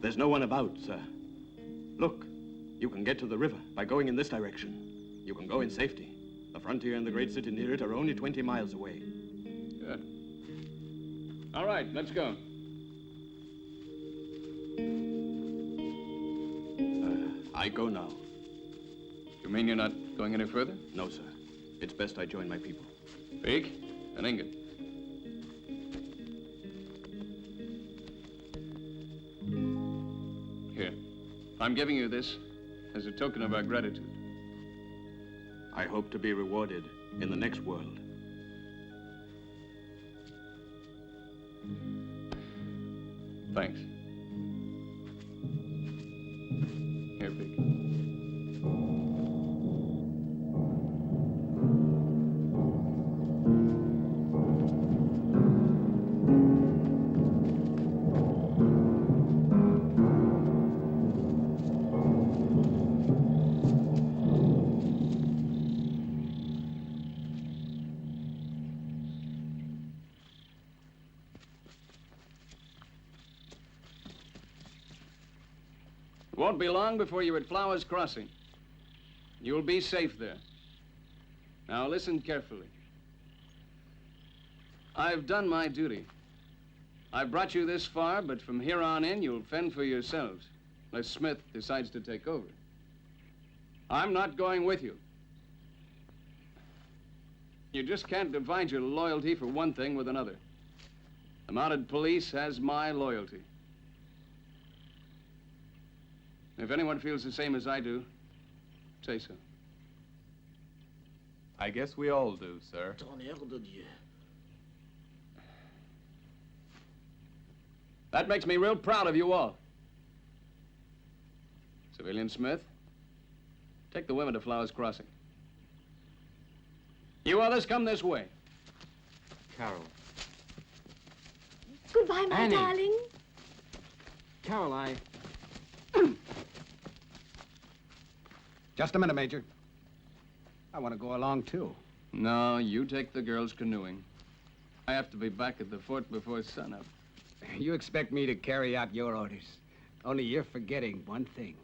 There's no one about, sir. Look, You can get to the river by going in this direction. You can go in safety. The frontier and the great city near it are only 20 miles away. Good. All right, let's go. I go now. You mean you're not going any further? No, sir. It's best I join my people. Peek and ingot. Here. I'm giving you this as a token of our gratitude. I hope to be rewarded in the next world. Thanks. Here, Peek. It won't be long before you're at Flowers Crossing. You'll be safe there. Now listen carefully. I've done my duty. I've brought you this far, but from here on in, you'll fend for yourselves, unless Smith decides to take over. I'm not going with you. You just can't divide your loyalty for one thing with another. The mounted police has my loyalty. If anyone feels the same as I do, say so. I guess we all do, sir. Tonnerre de Dieu. That makes me real proud of you all. Civilian Smith, take the women to Flowers Crossing. You others, come this way. Carol. Goodbye, my Annie. darling. Carol, Just a minute, Major. I want to go along, too. No, you take the girls canoeing. I have to be back at the fort before sunup. You expect me to carry out your orders. Only you're forgetting one thing.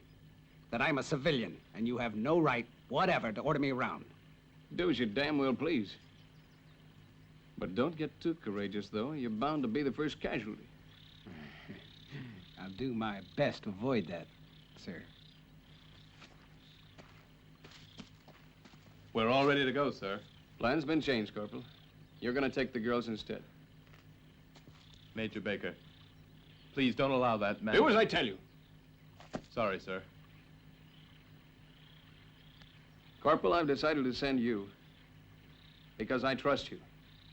That I'm a civilian, and you have no right, whatever, to order me around. Do as you damn well please. But don't get too courageous, though. You're bound to be the first casualty. I'll do my best to avoid that, sir. We're all ready to go, sir. Plan's been changed, Corporal. You're gonna take the girls instead. Major Baker, please don't allow that man... Do as I tell you. Sorry, sir. Corporal, I've decided to send you, because I trust you,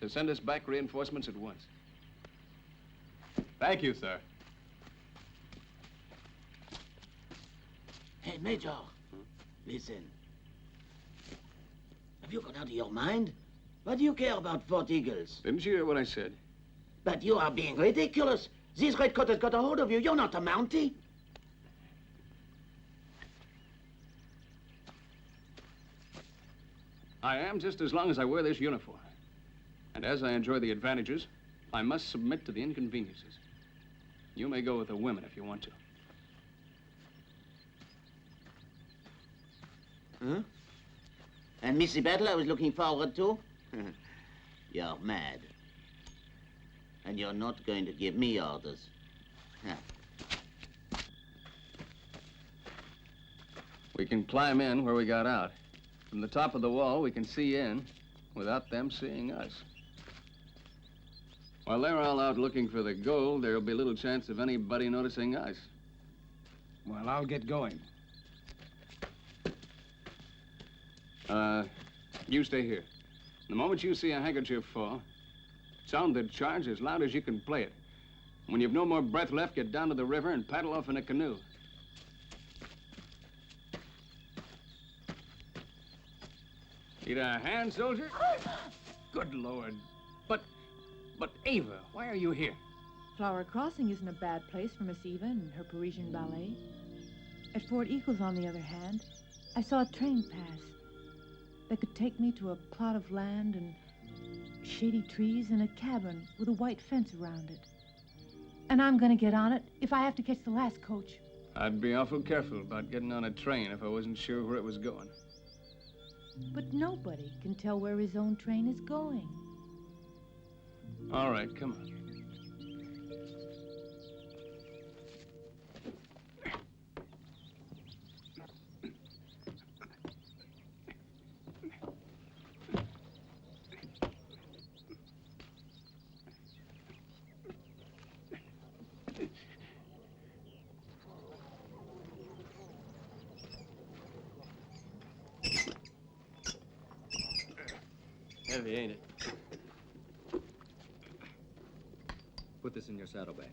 to send us back reinforcements at once. Thank you, sir. Hey, Major. Listen. Have you gone out of your mind? What do you care about Fort Eagles? Didn't you hear what I said? But you are being ridiculous. This redcoat got a hold of you. You're not a Mountie. I am just as long as I wear this uniform. And as I enjoy the advantages, I must submit to the inconveniences. You may go with the women if you want to. Huh? And Missy Battle I was looking forward to? You're mad. And you're not going to give me orders. Huh. We can climb in where we got out. From the top of the wall, we can see in without them seeing us. While they're all out looking for the gold, there'll be little chance of anybody noticing us. Well, I'll get going. You stay here. The moment you see a handkerchief fall, sound the charge as loud as you can play it. When you've no more breath left, get down to the river and paddle off in a canoe. Need a hand, soldier? Good Lord. But Ava, why are you here? Flower Crossing isn't a bad place for Miss Eva and her Parisian ballet. At Fort Eagles, on the other hand, I saw a train pass that could take me to a plot of land and shady trees and a cabin with a white fence around it. And I'm gonna get on it if I have to catch the last coach. I'd be awful careful about getting on a train if I wasn't sure where it was going. But nobody can tell where his own train is going. All right, come on. Heavy, ain't it? Put this in your saddlebag.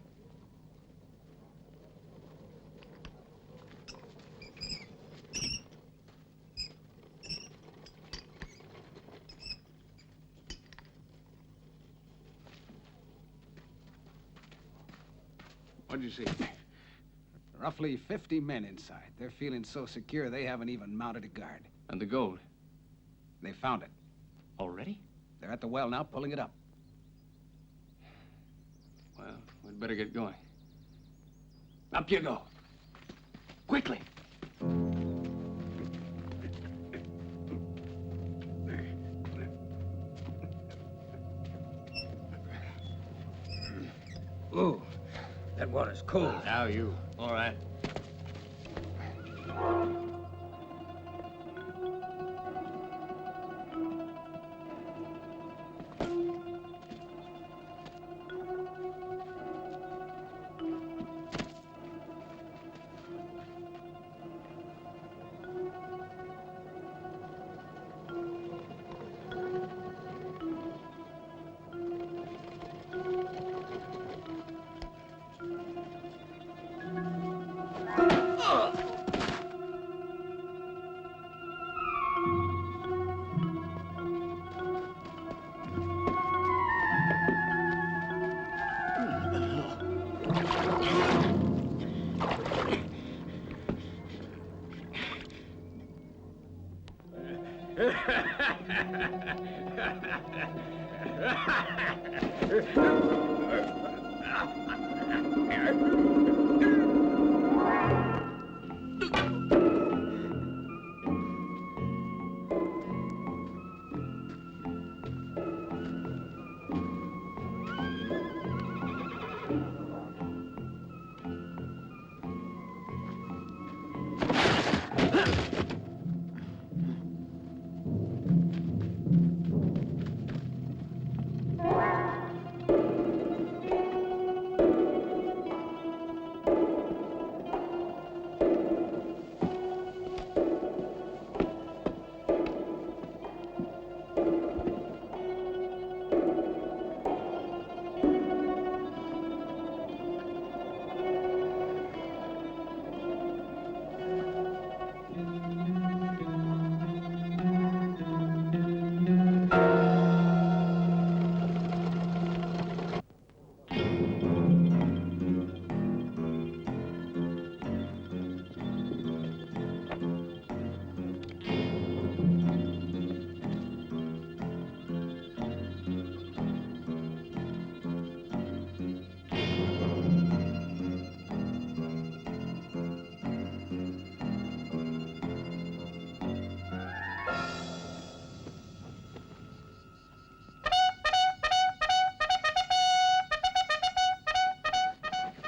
What'd you see? Roughly 50 men inside. They're feeling so secure they haven't even mounted a guard. And the gold? They found it. Already? They're at the well now, pulling it up. Well, we'd better get going. Up you go. Quickly. Ooh, that water's cold. Now you. All right.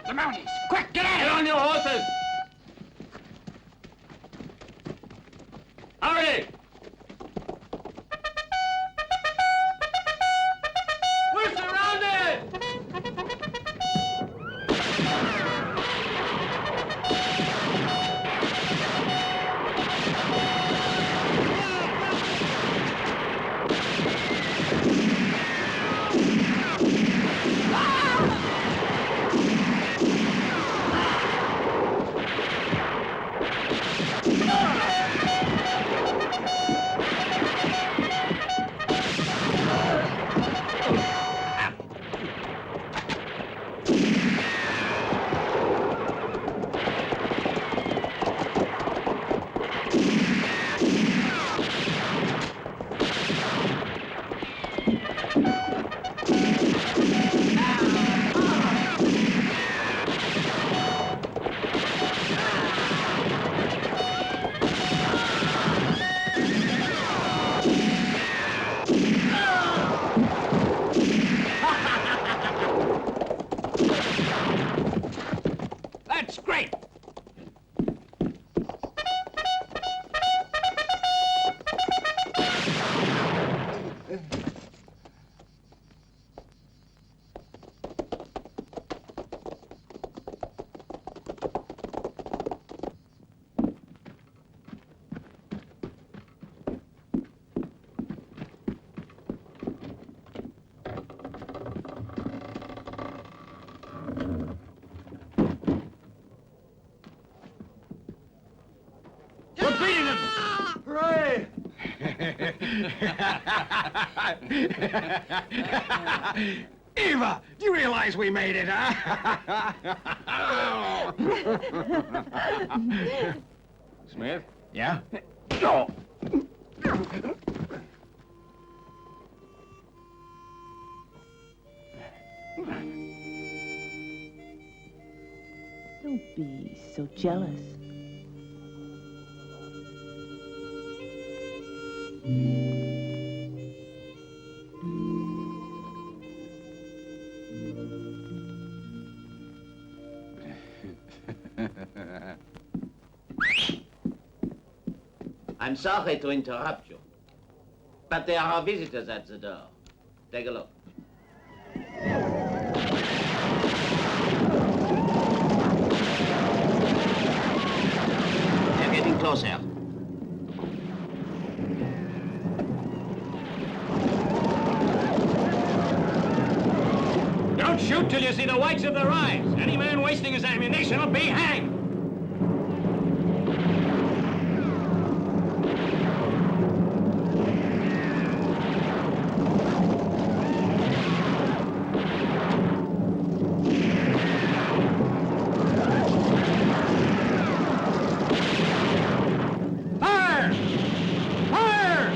The mounties! Quick, get out! Get on your horses! Hurry! We're surrounded! Eva, do you realize we made it, huh? Smith? Yeah? No. Don't be so jealous. I'm sorry to interrupt you, but there are visitors at the door. Take a look. They're getting closer. Don't shoot till you see the whites of their eyes. Any man wasting his ammunition will be hanged. Fire! Fire!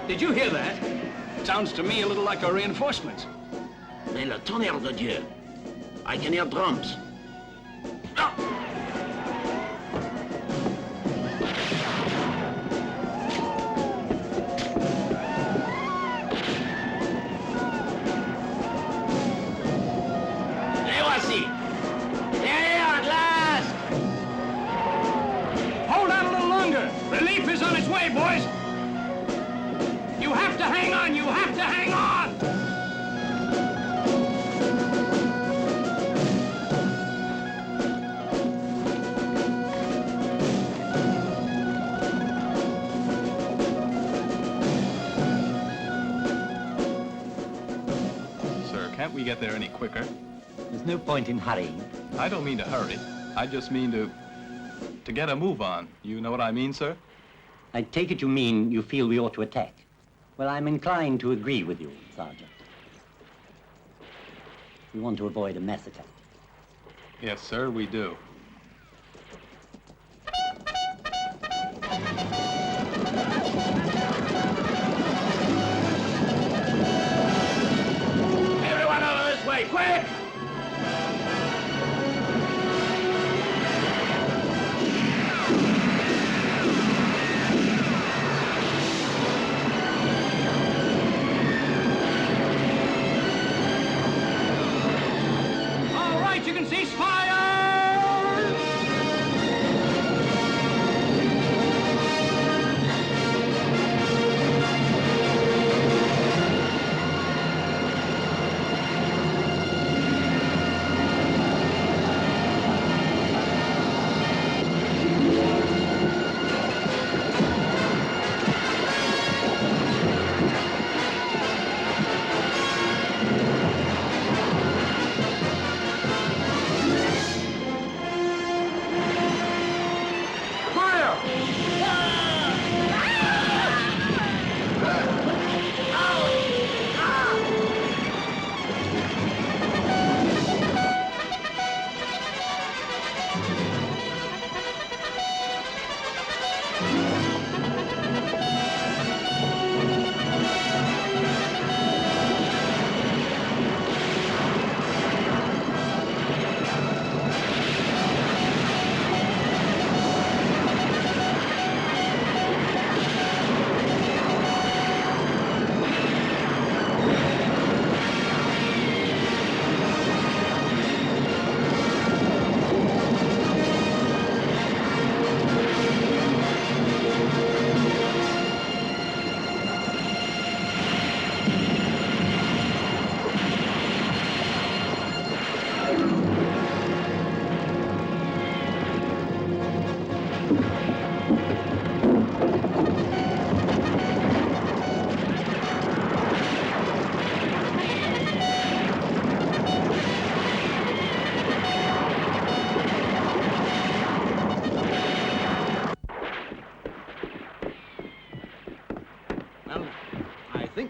Did you hear that? Sounds to me a little like our reinforcements. Mais le tonnerre de Dieu. I can hear drums. Les voici. They're here at last. Hold out a little longer. Relief is on its way, boys. You have to hang on. You have to hang on. Sir, can't we get there any quicker? There's no point in hurrying. I don't mean to hurry. I just mean to get a move on. You know what I mean, sir? I take it you mean you feel we ought to attack. Well, I'm inclined to agree with you, Sergeant. We want to avoid a mass attack. Yes, sir, we do.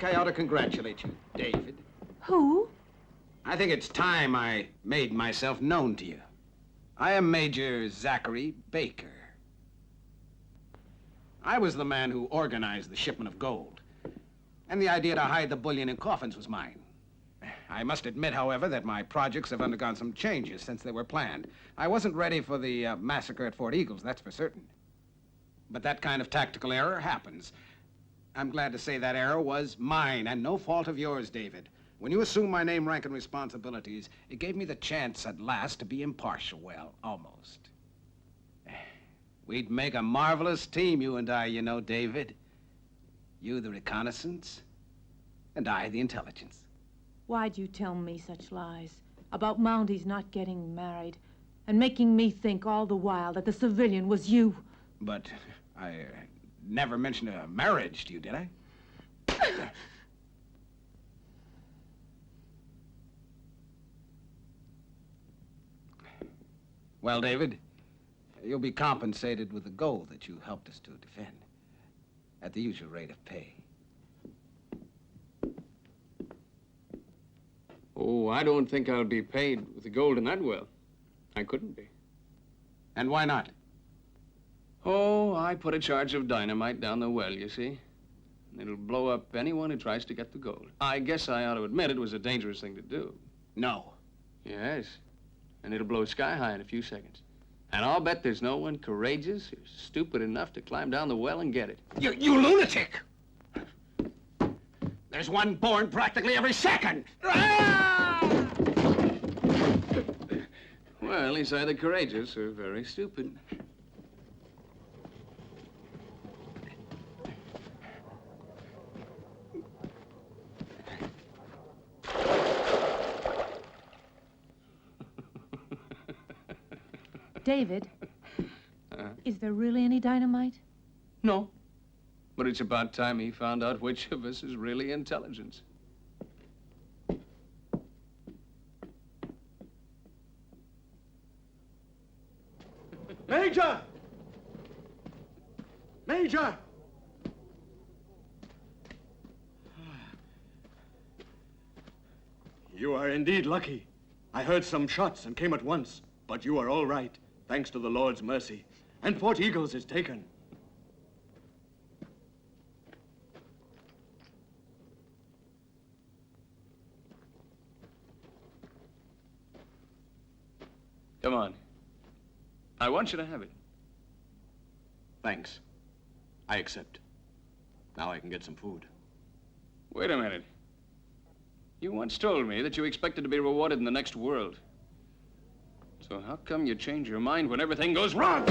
think I ought to congratulate you, David. Who? I think it's time I made myself known to you. I am Major Zachary Baker. I was the man who organized the shipment of gold. And the idea to hide the bullion in coffins was mine. I must admit, however, that my projects have undergone some changes since they were planned. I wasn't ready for the massacre at Fort Eagles, that's for certain. But that kind of tactical error happens. I'm glad to say that error was mine, and no fault of yours, David. When you assumed my name, rank, and responsibilities, it gave me the chance at last to be impartial. Well, almost. We'd make a marvelous team, you and I, you know, David. You the reconnaissance, and I the intelligence. Why'd you tell me such lies about Mounties not getting married and making me think all the while that the civilian was you? But I never mentioned a marriage to you, did I? Well, David, you'll be compensated with the gold that you helped us to defend at the usual rate of pay. Oh, I don't think I'll be paid with the gold in that well. I couldn't be. And why not? Oh, I put a charge of dynamite down the well, you see. And it'll blow up anyone who tries to get the gold. I guess I ought to admit it was a dangerous thing to do. No. Yes. And it'll blow sky high in a few seconds. And I'll bet there's no one courageous or stupid enough to climb down the well and get it. You lunatic! There's one born practically every second! Well, he's either courageous or very stupid. David, is there really any dynamite? No. But it's about time he found out which of us is really intelligent. Major! Major! You are indeed lucky. I heard some shots and came at once, but you are all right, thanks to the Lord's mercy. And Fort Eagles is taken. Come on. I want you to have it. Thanks. I accept. Now I can get some food. Wait a minute. You once told me that you expected to be rewarded in the next world. So how come you change your mind when everything goes wrong?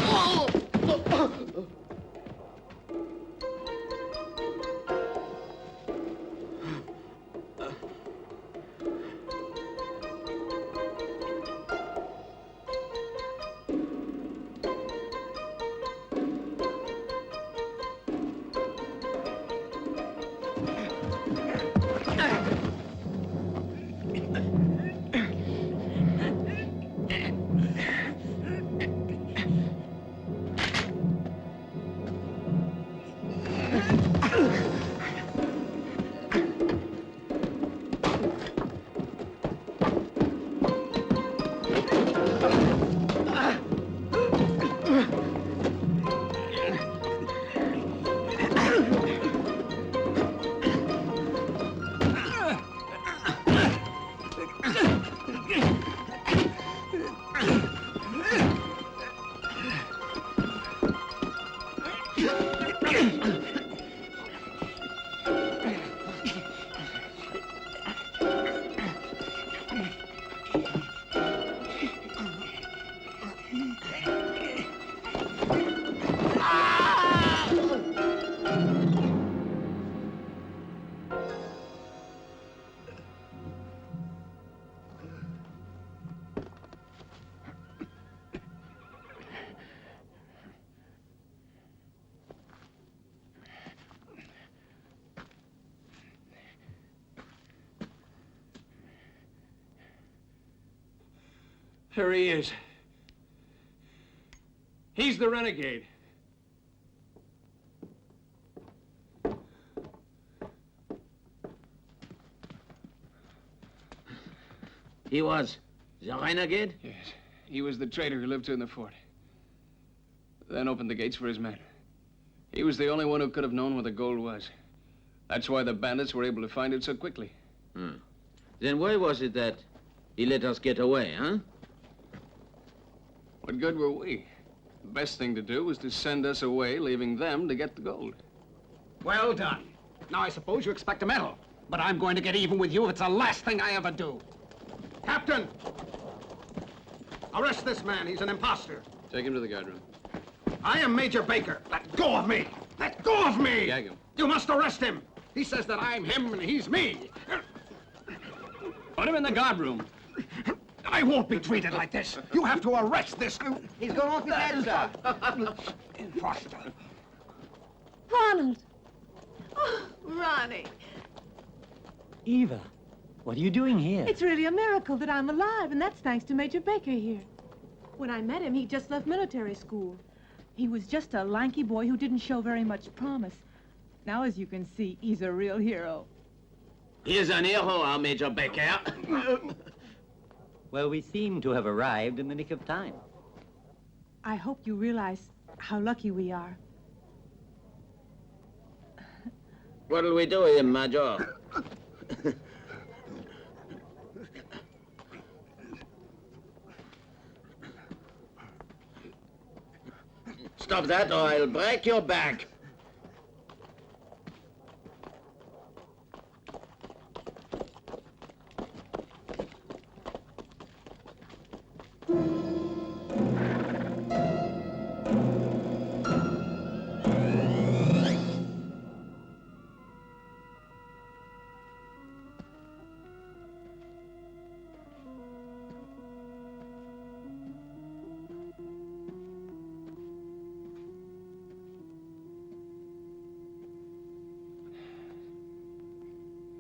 There he is. He's the renegade. He was the renegade? Yes. He was the traitor who lived in the fort. Then opened the gates for his men. He was the only one who could have known where the gold was. That's why the bandits were able to find it so quickly. Then why was it that he let us get away, huh? What good were we? The best thing to do was to send us away, leaving them to get the gold. Well done. Now I suppose you expect a medal, but I'm going to get even with you if it's the last thing I ever do. Captain! Arrest this man. He's an imposter. Take him to the guardroom. I am Major Baker. Let go of me! Let go of me! Gag him. You must arrest him. He says that I'm him and he's me. Put him in the guardroom. I won't be treated like this. You have to arrest this. He's going off his head, sir. Imposter. Ronald! Oh, Ronnie. Eva, what are you doing here? It's really a miracle that I'm alive, and that's thanks to Major Baker here. When I met him, he'd just left military school. He was just a lanky boy who didn't show very much promise. Now, as you can see, he's a real hero. He's an hero, our Major Baker. Well, we seem to have arrived in the nick of time. I hope you realize how lucky we are. What'll we do with him, Major? Stop that or I'll break your back.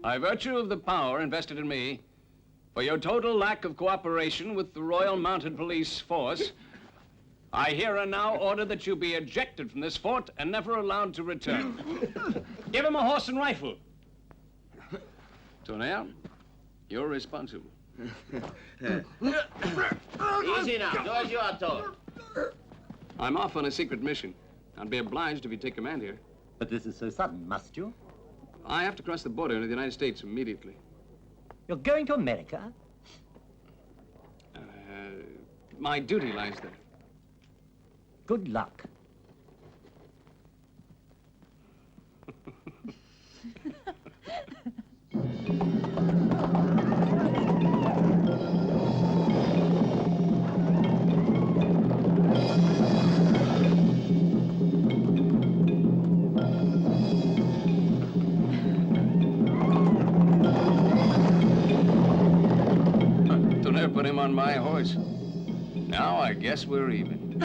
By virtue of the power invested in me, for your total lack of cooperation with the Royal Mounted Police Force, I here and now order that you be ejected from this fort and never allowed to return. Give him a horse and rifle. Nell, you're responsible. Easy now. Do as you are told. I'm off on a secret mission. I'd be obliged if you'd take command here. But this is so sudden, must you? I have to cross the border into the United States immediately. You're going to America? My duty lies there. Good luck. Put him on my horse. Now I guess we're even.